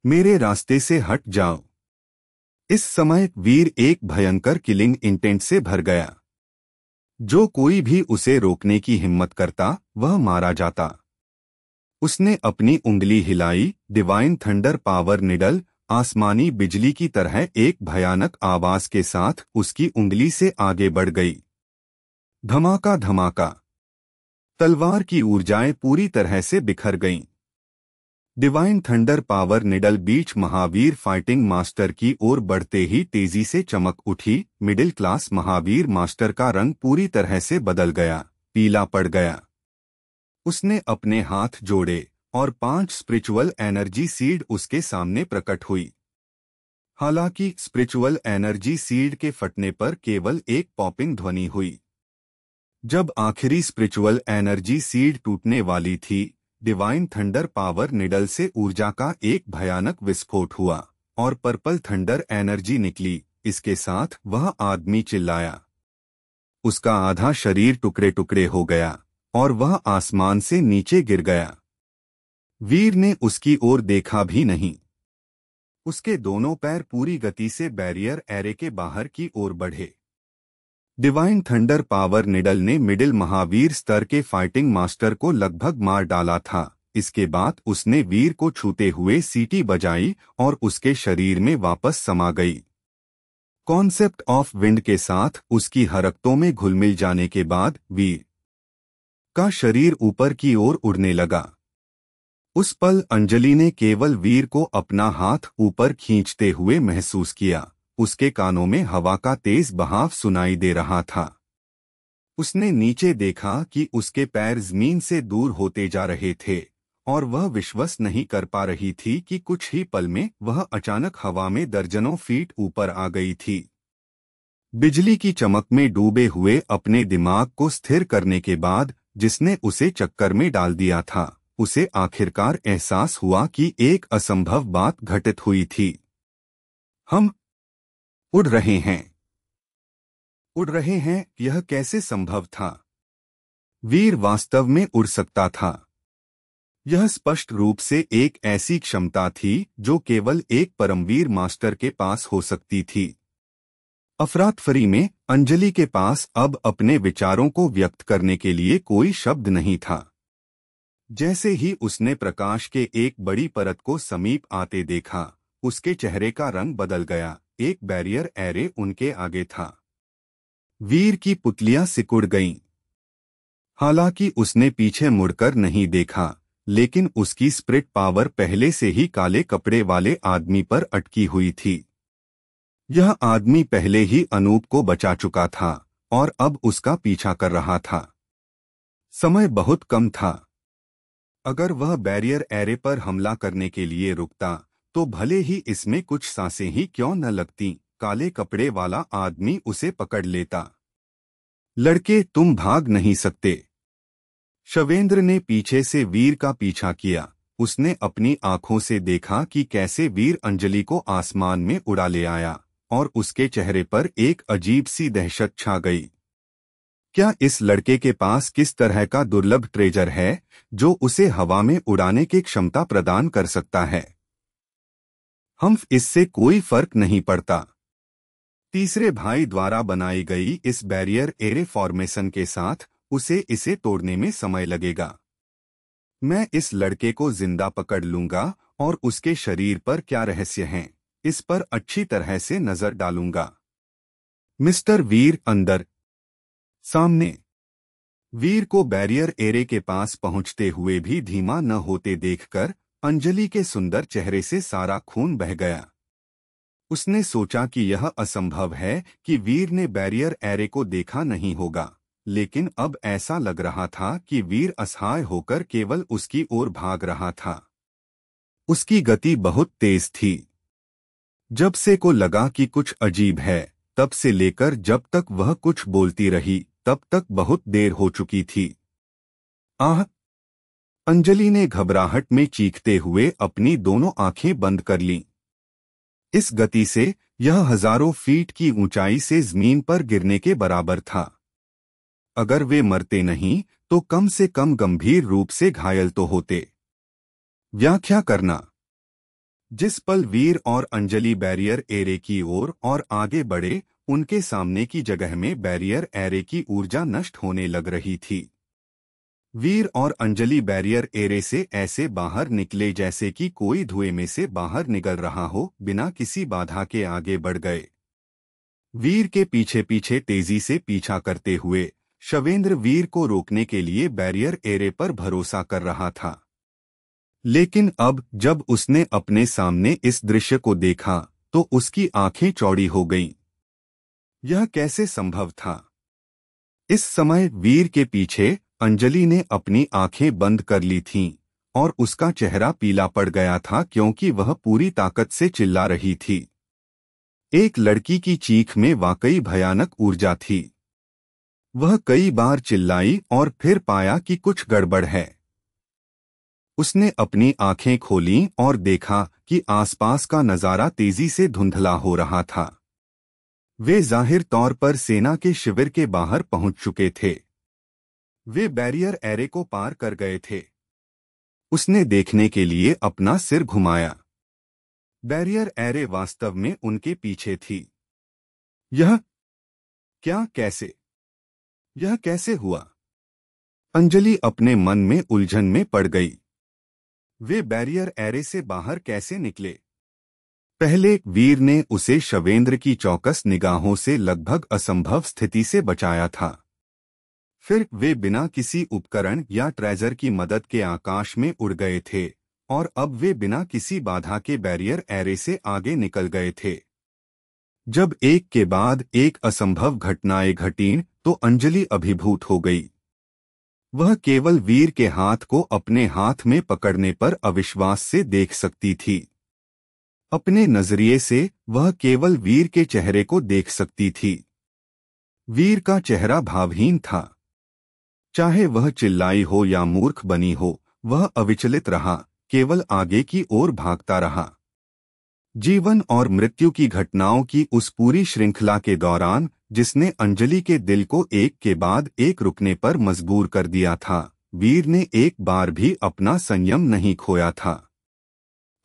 मेरे रास्ते से हट जाओ। इस समय वीर एक भयंकर किलिंग इंटेंट से भर गया। जो कोई भी उसे रोकने की हिम्मत करता वह मारा जाता। उसने अपनी उंगली हिलाई, डिवाइन थंडर पावर निडल आसमानी बिजली की तरह एक भयानक आवाज के साथ उसकी उंगली से आगे बढ़ गई। धमाका धमाका, तलवार की ऊर्जाएं पूरी तरह से बिखर गईं। डिवाइन थंडर पावर निडल बीच महावीर फाइटिंग मास्टर की ओर बढ़ते ही तेजी से चमक उठी। मिडिल क्लास महावीर मास्टर का रंग पूरी तरह से बदल गया, पीला पड़ गया। उसने अपने हाथ जोड़े और 5 स्पिरिचुअल एनर्जी सीड उसके सामने प्रकट हुई। हालांकि स्पिरिचुअल एनर्जी सीड के फटने पर केवल एक पॉपिंग ध्वनि हुई। जब आखिरी स्पिरिचुअल एनर्जी सीड टूटने वाली थी, डिवाइन थंडर पावर निडल से ऊर्जा का एक भयानक विस्फोट हुआ और पर्पल थंडर एनर्जी निकली। इसके साथ वह आदमी चिल्लाया। उसका आधा शरीर टुकड़े टुकड़े हो गया और वह आसमान से नीचे गिर गया। वीर ने उसकी ओर देखा भी नहीं। उसके दोनों पैर पूरी गति से बैरियर एरे के बाहर की ओर बढ़े। डिवाइन थंडर पावर निडल ने मिडिल महावीर स्तर के फाइटिंग मास्टर को लगभग मार डाला था। इसके बाद उसने वीर को छूते हुए सीटी बजाई और उसके शरीर में वापस समा गई। कॉन्सेप्ट ऑफ विंड के साथ उसकी हरकतों में घुलमिल जाने के बाद वीर का शरीर ऊपर की ओर उड़ने लगा। उस पल अंजलि ने केवल वीर को अपना हाथ ऊपर खींचते हुए महसूस किया। उसके कानों में हवा का तेज बहाव सुनाई दे रहा था। उसने नीचे देखा कि उसके पैर जमीन से दूर होते जा रहे थे और वह विश्वास नहीं कर पा रही थी कि कुछ ही पल में वह अचानक हवा में दर्जनों फीट ऊपर आ गई थी। बिजली की चमक में डूबे हुए अपने दिमाग को स्थिर करने के बाद, जिसने उसे चक्कर में डाल दिया था, उसे आखिरकार एहसास हुआ कि एक असंभव बात घटित हुई थी। हम उड़ रहे हैं। उड़ रहे हैं, यह कैसे संभव था? वीर वास्तव में उड़ सकता था। यह स्पष्ट रूप से एक ऐसी क्षमता थी जो केवल एक परमवीर मास्टर के पास हो सकती थी। अफरातफरी में अंजलि के पास अब अपने विचारों को व्यक्त करने के लिए कोई शब्द नहीं था। जैसे ही उसने प्रकाश के एक बड़ी परत को समीप आते देखा, उसके चेहरे का रंग बदल गया। एक बैरियर एरे उनके आगे था। वीर की पुतलियां सिकुड़ गईं। हालांकि उसने पीछे मुड़कर नहीं देखा, लेकिन उसकी स्पिरिट पावर पहले से ही काले कपड़े वाले आदमी पर अटकी हुई थी। यह आदमी पहले ही अनूप को बचा चुका था और अब उसका पीछा कर रहा था। समय बहुत कम था। अगर वह बैरियर एरे पर हमला करने के लिए रुकता तो भले ही इसमें कुछ सांसें ही क्यों न लगती, काले कपड़े वाला आदमी उसे पकड़ लेता। लड़के, तुम भाग नहीं सकते। शवेंद्र ने पीछे से वीर का पीछा किया। उसने अपनी आंखों से देखा कि कैसे वीर अंजलि को आसमान में उड़ा ले आया और उसके चेहरे पर एक अजीब सी दहशत छा गई। क्या इस लड़के के पास किस तरह का दुर्लभ ट्रेजर है जो उसे हवा में उड़ाने की क्षमता प्रदान कर सकता है? हम इससे कोई फर्क नहीं पड़ता। तीसरे भाई द्वारा बनाई गई इस बैरियर एरे फॉर्मेशन के साथ उसे इसे तोड़ने में समय लगेगा। मैं इस लड़के को जिंदा पकड़ लूंगा और उसके शरीर पर क्या रहस्य हैं, इस पर अच्छी तरह से नजर डालूंगा। मिस्टर वीर अंदर। सामने वीर को बैरियर एरे के पास पहुंचते हुए भी धीमा न होते देखकर अंजलि के सुंदर चेहरे से सारा खून बह गया। उसने सोचा कि यह असंभव है कि वीर ने बैरियर एरे को देखा नहीं होगा, लेकिन अब ऐसा लग रहा था कि वीर असहाय होकर केवल उसकी ओर भाग रहा था। उसकी गति बहुत तेज थी। जब से को लगा कि कुछ अजीब है, तब से लेकर जब तक वह कुछ बोलती रही तब तक बहुत देर हो चुकी थी। आह! अंजलि ने घबराहट में चीखते हुए अपनी दोनों आंखें बंद कर लीं। इस गति से यह हजारों फीट की ऊंचाई से जमीन पर गिरने के बराबर था। अगर वे मरते नहीं तो कम से कम गंभीर रूप से घायल तो होते। व्याख्या करना। जिस पल वीर और अंजलि बैरियर एरे की ओर और आगे बढ़े, उनके सामने की जगह में बैरियर एरे की ऊर्जा नष्ट होने लग रही थी। वीर और अंजलि बैरियर एरे से ऐसे बाहर निकले जैसे कि कोई धुएं में से बाहर निकल रहा हो, बिना किसी बाधा के आगे बढ़ गए। वीर के पीछे पीछे तेजी से पीछा करते हुए शवेंद्र वीर को रोकने के लिए बैरियर एरे पर भरोसा कर रहा था। लेकिन अब जब उसने अपने सामने इस दृश्य को देखा तो उसकी आंखें चौड़ी हो गईं। यह कैसे संभव था? इस समय वीर के पीछे अंजलि ने अपनी आंखें बंद कर ली थीं और उसका चेहरा पीला पड़ गया था क्योंकि वह पूरी ताकत से चिल्ला रही थी। एक लड़की की चीख में वाकई भयानक ऊर्जा थी। वह कई बार चिल्लाई और फिर पाया कि कुछ गड़बड़ है। उसने अपनी आंखें खोलीं और देखा कि आसपास का नजारा तेजी से धुंधला हो रहा था। वे जाहिर तौर पर सेना के शिविर के बाहर पहुंच चुके थे। वे बैरियर एरे को पार कर गए थे। उसने देखने के लिए अपना सिर घुमाया। बैरियर एरे वास्तव में उनके पीछे थी। यह कैसे? यह कैसे हुआ? अंजलि अपने मन में उलझन में पड़ गई। वे बैरियर एरे से बाहर कैसे निकले? पहले वीर ने उसे शवेंद्र की चौकस निगाहों से लगभग असंभव स्थिति से बचाया था। फिर वे बिना किसी उपकरण या ट्रेजर की मदद के आकाश में उड़ गए थे और अब वे बिना किसी बाधा के बैरियर एरे से आगे निकल गए थे। जब एक के बाद एक असंभव घटनाएं घटीं तो अंजलि अभिभूत हो गई। वह केवल वीर के हाथ को अपने हाथ में पकड़ने पर अविश्वास से देख सकती थी। अपने नजरिए से वह केवल वीर के चेहरे को देख सकती थी। वीर का चेहरा भावहीन था। चाहे वह चिल्लाई हो या मूर्ख बनी हो, वह अविचलित रहा, केवल आगे की ओर भागता रहा। जीवन और मृत्यु की घटनाओं की उस पूरी श्रृंखला के दौरान जिसने अंजलि के दिल को एक के बाद एक रुकने पर मजबूर कर दिया था, वीर ने एक बार भी अपना संयम नहीं खोया था।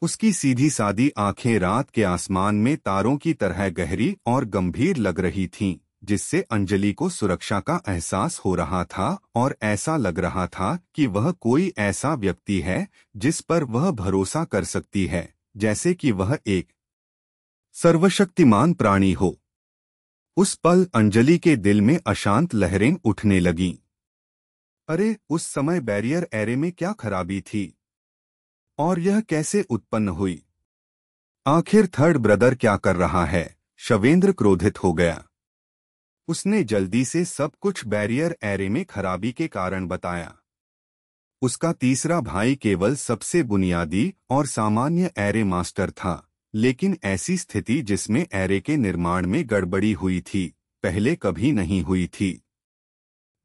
उसकी सीधी सादी आंखें रात के आसमान में तारों की तरह गहरी और गंभीर लग रही थीं, जिससे अंजलि को सुरक्षा का एहसास हो रहा था और ऐसा लग रहा था कि वह कोई ऐसा व्यक्ति है जिस पर वह भरोसा कर सकती है, जैसे कि वह एक सर्वशक्तिमान प्राणी हो। उस पल अंजलि के दिल में अशांत लहरें उठने लगीं। अरे, उस समय बैरियर एरे में क्या खराबी थी और यह कैसे उत्पन्न हुई? आखिर थर्ड ब्रदर क्या कर रहा है? शवेंद्र क्रोधित हो गया। उसने जल्दी से सब कुछ बैरियर एरे में खराबी के कारण बताया। उसका तीसरा भाई केवल सबसे बुनियादी और सामान्य एरे मास्टर था, लेकिन ऐसी स्थिति जिसमें एरे के निर्माण में गड़बड़ी हुई थी, पहले कभी नहीं हुई थी।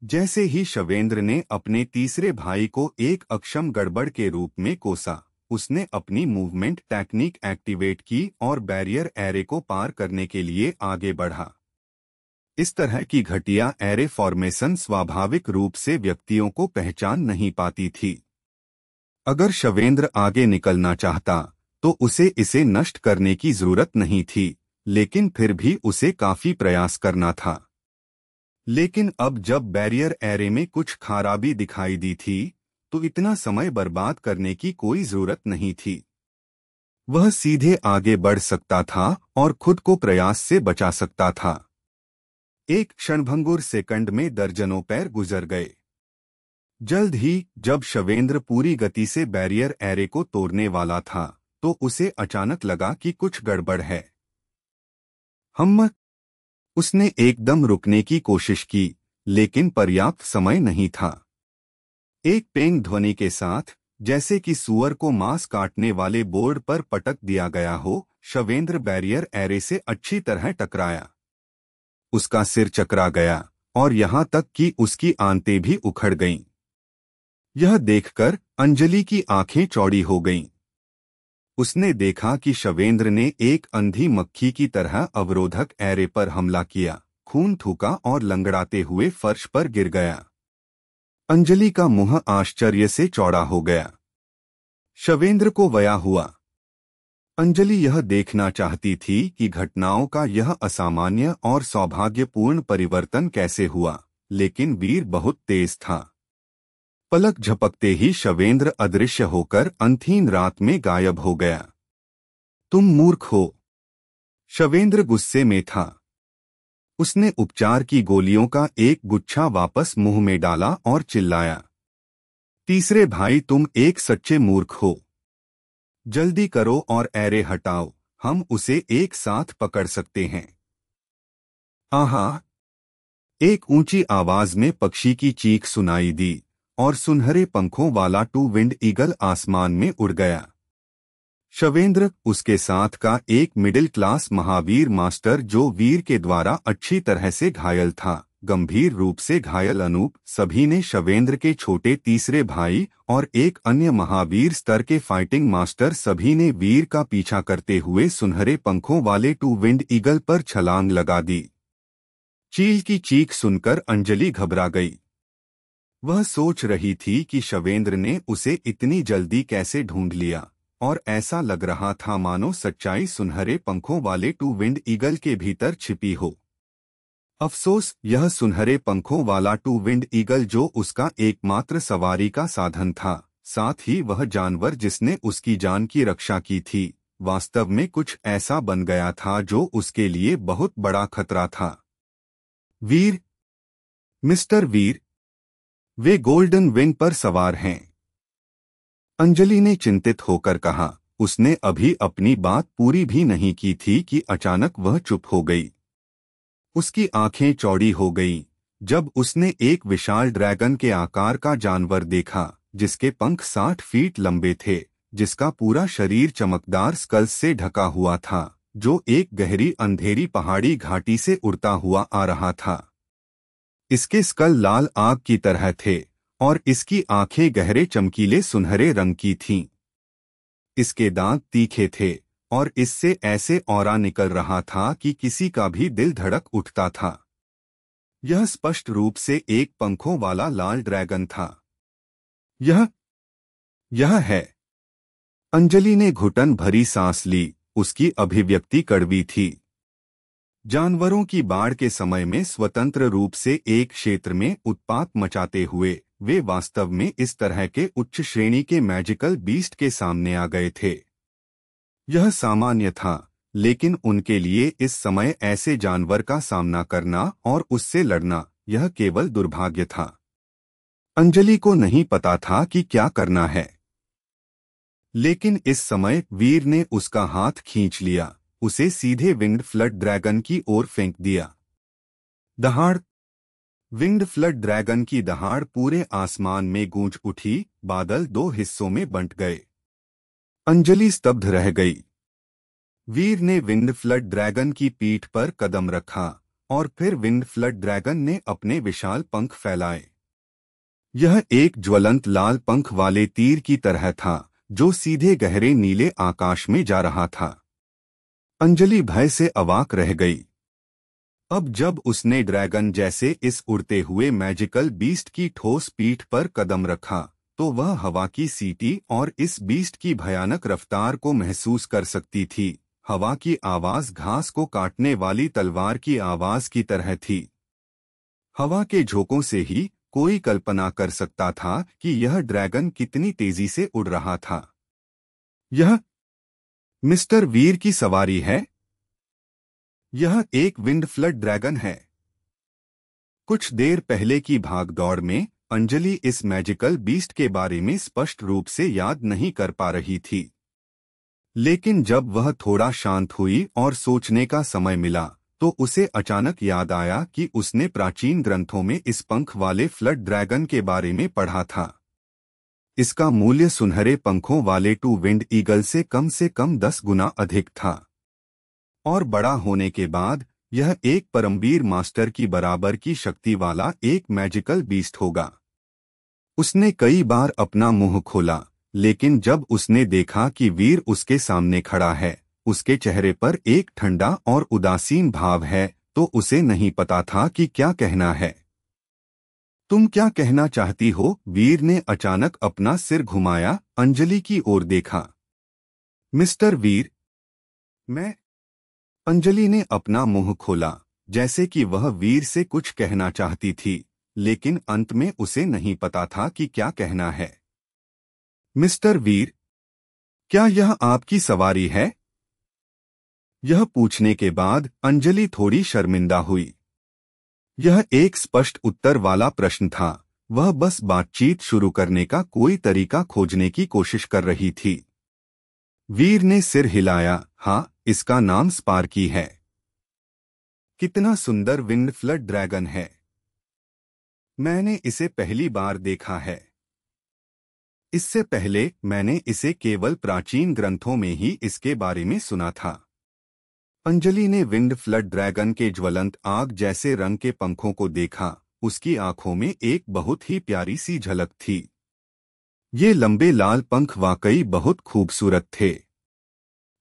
जैसे ही शवेंद्र ने अपने तीसरे भाई को एक अक्षम गड़बड़ के रूप में कोसा, उसने अपनी मूवमेंट टेक्निक एक्टिवेट की और बैरियर एरे को पार करने के लिए आगे बढ़ा। इस तरह की घटिया एरे फॉर्मेशन स्वाभाविक रूप से व्यक्तियों को पहचान नहीं पाती थी। अगर शवेंद्र आगे निकलना चाहता तो उसे इसे नष्ट करने की जरूरत नहीं थी, लेकिन फिर भी उसे काफी प्रयास करना था। लेकिन अब जब बैरियर एरे में कुछ खराबी दिखाई दी थी तो इतना समय बर्बाद करने की कोई जरूरत नहीं थी। वह सीधे आगे बढ़ सकता था और खुद को प्रयास से बचा सकता था। एक क्षणभंगुर सेकंड में दर्जनों पैर गुजर गए। जल्द ही जब शवेंद्र पूरी गति से बैरियर एरे को तोड़ने वाला था तो उसे अचानक लगा कि कुछ गड़बड़ है। उसने एकदम रुकने की कोशिश की, लेकिन पर्याप्त समय नहीं था। एक पेंग ध्वनि के साथ, जैसे कि सूअर को मांस काटने वाले बोर्ड पर पटक दिया गया हो, शवेंद्र बैरियर एरे से अच्छी तरह टकराया। उसका सिर चकरा गया और यहां तक कि उसकी आंतें भी उखड़ गईं। यह देखकर अंजलि की आंखें चौड़ी हो गईं। उसने देखा कि शवेंद्र ने एक अंधी मक्खी की तरह अवरोधक एरे पर हमला किया, खून थूका और लंगड़ाते हुए फर्श पर गिर गया। अंजलि का मुंह आश्चर्य से चौड़ा हो गया। शवेंद्र को वया हुआ। अंजलि यह देखना चाहती थी कि घटनाओं का यह असामान्य और सौभाग्यपूर्ण परिवर्तन कैसे हुआ, लेकिन वीर बहुत तेज था। पलक झपकते ही शवेंद्र अदृश्य होकर अंधीन रात में गायब हो गया। तुम मूर्ख हो। शवेंद्र गुस्से में था। उसने उपचार की गोलियों का एक गुच्छा वापस मुंह में डाला और चिल्लाया, तीसरे भाई तुम एक सच्चे मूर्ख हो। जल्दी करो और एरे हटाओ, हम उसे एक साथ पकड़ सकते हैं। आहा! एक ऊंची आवाज में पक्षी की चीख सुनाई दी और सुनहरे पंखों वाला टू विंड ईगल आसमान में उड़ गया। शवेंद्र, उसके साथ का एक मिडिल क्लास महावीर मास्टर जो वीर के द्वारा अच्छी तरह से घायल था, गंभीर रूप से घायल अनूप, सभी ने शवेंद्र के छोटे तीसरे भाई और एक अन्य महावीर स्तर के फाइटिंग मास्टर सभी ने वीर का पीछा करते हुए सुनहरे पंखों वाले टू विंड ईगल पर छलांग लगा दी। चील की चीख सुनकर अंजलि घबरा गई। वह सोच रही थी कि शवेंद्र ने उसे इतनी जल्दी कैसे ढूंढ लिया, और ऐसा लग रहा था मानो सच्चाई सुनहरे पंखों वाले टू विंड ईगल के भीतर छिपी हो। अफसोस, यह सुनहरे पंखों वाला टू विंड ईगल जो उसका एकमात्र सवारी का साधन था, साथ ही वह जानवर जिसने उसकी जान की रक्षा की थी, वास्तव में कुछ ऐसा बन गया था जो उसके लिए बहुत बड़ा खतरा था। वीर, मिस्टर वीर, वे गोल्डन विंग पर सवार हैं। अंजलि ने चिंतित होकर कहा। उसने अभी अपनी बात पूरी भी नहीं की थी कि अचानक वह चुप हो गई। उसकी आंखें चौड़ी हो गईं जब उसने एक विशाल ड्रैगन के आकार का जानवर देखा, जिसके पंख 60 फीट लंबे थे, जिसका पूरा शरीर चमकदार स्कल्स से ढका हुआ था, जो एक गहरी अंधेरी पहाड़ी घाटी से उड़ता हुआ आ रहा था। इसके स्कल लाल आग की तरह थे और इसकी आंखें गहरे चमकीले सुनहरे रंग की थीं। इसके दांत तीखे थे और इससे ऐसे ऑरा निकल रहा था कि किसी का भी दिल धड़क उठता था। यह स्पष्ट रूप से एक पंखों वाला लाल ड्रैगन था। यह है। अंजलि ने घुटन भरी सांस ली। उसकी अभिव्यक्ति कड़वी थी। जानवरों की बाढ़ के समय में स्वतंत्र रूप से एक क्षेत्र में उत्पात मचाते हुए वे वास्तव में इस तरह के उच्च श्रेणी के मैजिकल बीस्ट के सामने आ गए थे। यह सामान्य था, लेकिन उनके लिए इस समय ऐसे जानवर का सामना करना और उससे लड़ना, यह केवल दुर्भाग्य था। अंजलि को नहीं पता था कि क्या करना है, लेकिन इस समय वीर ने उसका हाथ खींच लिया, उसे सीधे विंग्ड फ्लड ड्रैगन की ओर फेंक दिया। दहाड़! विंग्ड फ्लड ड्रैगन की दहाड़ पूरे आसमान में गूंज उठी। बादल दो हिस्सों में बंट गए। अंजलि स्तब्ध रह गई। वीर ने विंग्ड फ्लड ड्रैगन की पीठ पर कदम रखा और फिर विंग्ड फ्लड ड्रैगन ने अपने विशाल पंख फैलाए। यह एक ज्वलंत लाल पंख वाले तीर की तरह था जो सीधे गहरे नीले आकाश में जा रहा था। अंजलि भय से अवाक रह गई। अब जब उसने ड्रैगन जैसे इस उड़ते हुए मैजिकल बीस्ट की ठोस पीठ पर कदम रखा, तो वह हवा की सीटी और इस बीस्ट की भयानक रफ्तार को महसूस कर सकती थी। हवा की आवाज घास को काटने वाली तलवार की आवाज की तरह थी। हवा के झोंकों से ही कोई कल्पना कर सकता था कि यह ड्रैगन कितनी तेजी से उड़ रहा था। यह मिस्टर वीर की सवारी है। यह एक विंड फ्लड ड्रैगन है। कुछ देर पहले की भागदौड़ में अंजलि इस मैजिकल बीस्ट के बारे में स्पष्ट रूप से याद नहीं कर पा रही थी। लेकिन जब वह थोड़ा शांत हुई और सोचने का समय मिला तो उसे अचानक याद आया कि उसने प्राचीन ग्रंथों में इस पंख वाले फ्लड ड्रैगन के बारे में पढ़ा था। इसका मूल्य सुनहरे पंखों वाले टू विंड ईगल से कम 10 गुना अधिक था और बड़ा होने के बाद यह एक परमवीर मास्टर की बराबर की शक्ति वाला एक मैजिकल बीस्ट होगा। उसने कई बार अपना मुंह खोला, लेकिन जब उसने देखा कि वीर उसके सामने खड़ा है, उसके चेहरे पर एक ठंडा और उदासीन भाव है, तो उसे नहीं पता था कि क्या कहना है। तुम क्या कहना चाहती हो? वीर ने अचानक अपना सिर घुमाया, अंजलि की ओर देखा। मिस्टर वीर, मैं। अंजलि ने अपना मुंह खोला, जैसे कि वह वीर से कुछ कहना चाहती थी, लेकिन अंत में उसे नहीं पता था कि क्या कहना है। मिस्टर वीर, क्या यह आपकी सवारी है? यह पूछने के बाद अंजलि थोड़ी शर्मिंदा हुई। यह एक स्पष्ट उत्तर वाला प्रश्न था। वह बस बातचीत शुरू करने का कोई तरीका खोजने की कोशिश कर रही थी। वीर ने सिर हिलाया। हाँ, इसका नाम स्पार्की है। कितना सुंदर विंड फ्लड ड्रैगन है। मैंने इसे पहली बार देखा है। इससे पहले मैंने इसे केवल प्राचीन ग्रंथों में ही इसके बारे में सुना था। अंजलि ने विंड फ्लड ड्रैगन के ज्वलंत आग जैसे रंग के पंखों को देखा। उसकी आंखों में एक बहुत ही प्यारी सी झलक थी। ये लंबे लाल पंख वाकई बहुत खूबसूरत थे।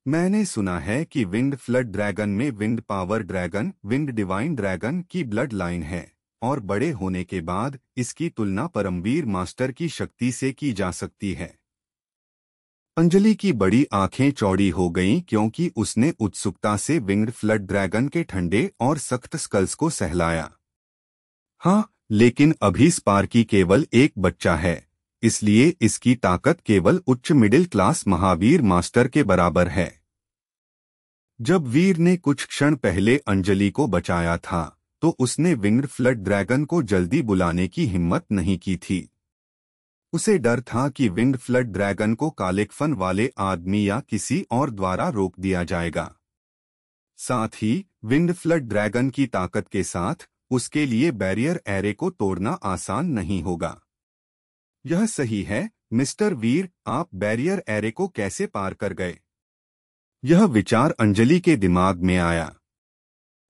मैंने सुना है कि विंड फ्लड ड्रैगन में wind power dragon, wind divine dragon की ब्लड लाइन है और बड़े होने के बाद इसकी तुलना परमवीर मास्टर की शक्ति से की जा सकती है। अंजलि की बड़ी आंखें चौड़ी हो गईं क्योंकि उसने उत्सुकता से विंड फ्लड ड्रैगन के ठंडे और सख्त स्कल्स को सहलाया। हाँ, लेकिन अभी स्पार्की केवल एक बच्चा है, इसलिए इसकी ताकत केवल उच्च मिडिल क्लास महावीर मास्टर के बराबर है। जब वीर ने कुछ क्षण पहले अंजलि को बचाया था तो उसने विंड फ्लड ड्रैगन को जल्दी बुलाने की हिम्मत नहीं की थी। उसे डर था कि विंड फ्लड ड्रैगन को कालेकफन वाले आदमी या किसी और द्वारा रोक दिया जाएगा। साथ ही विंड फ्लड ड्रैगन की ताकत के साथ उसके लिए बैरियर एरे को तोड़ना आसान नहीं होगा। यह सही है मिस्टर वीर, आप बैरियर एरे को कैसे पार कर गए? यह विचार अंजलि के दिमाग में आया।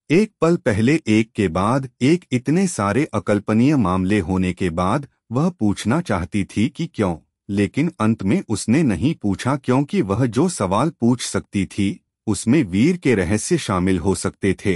एक पल पहले एक के बाद एक इतने सारे अकल्पनीय मामले होने के बाद वह पूछना चाहती थी कि क्यों, लेकिन अंत में उसने नहीं पूछा क्योंकि वह जो सवाल पूछ सकती थी उसमें वीर के रहस्य शामिल हो सकते थे।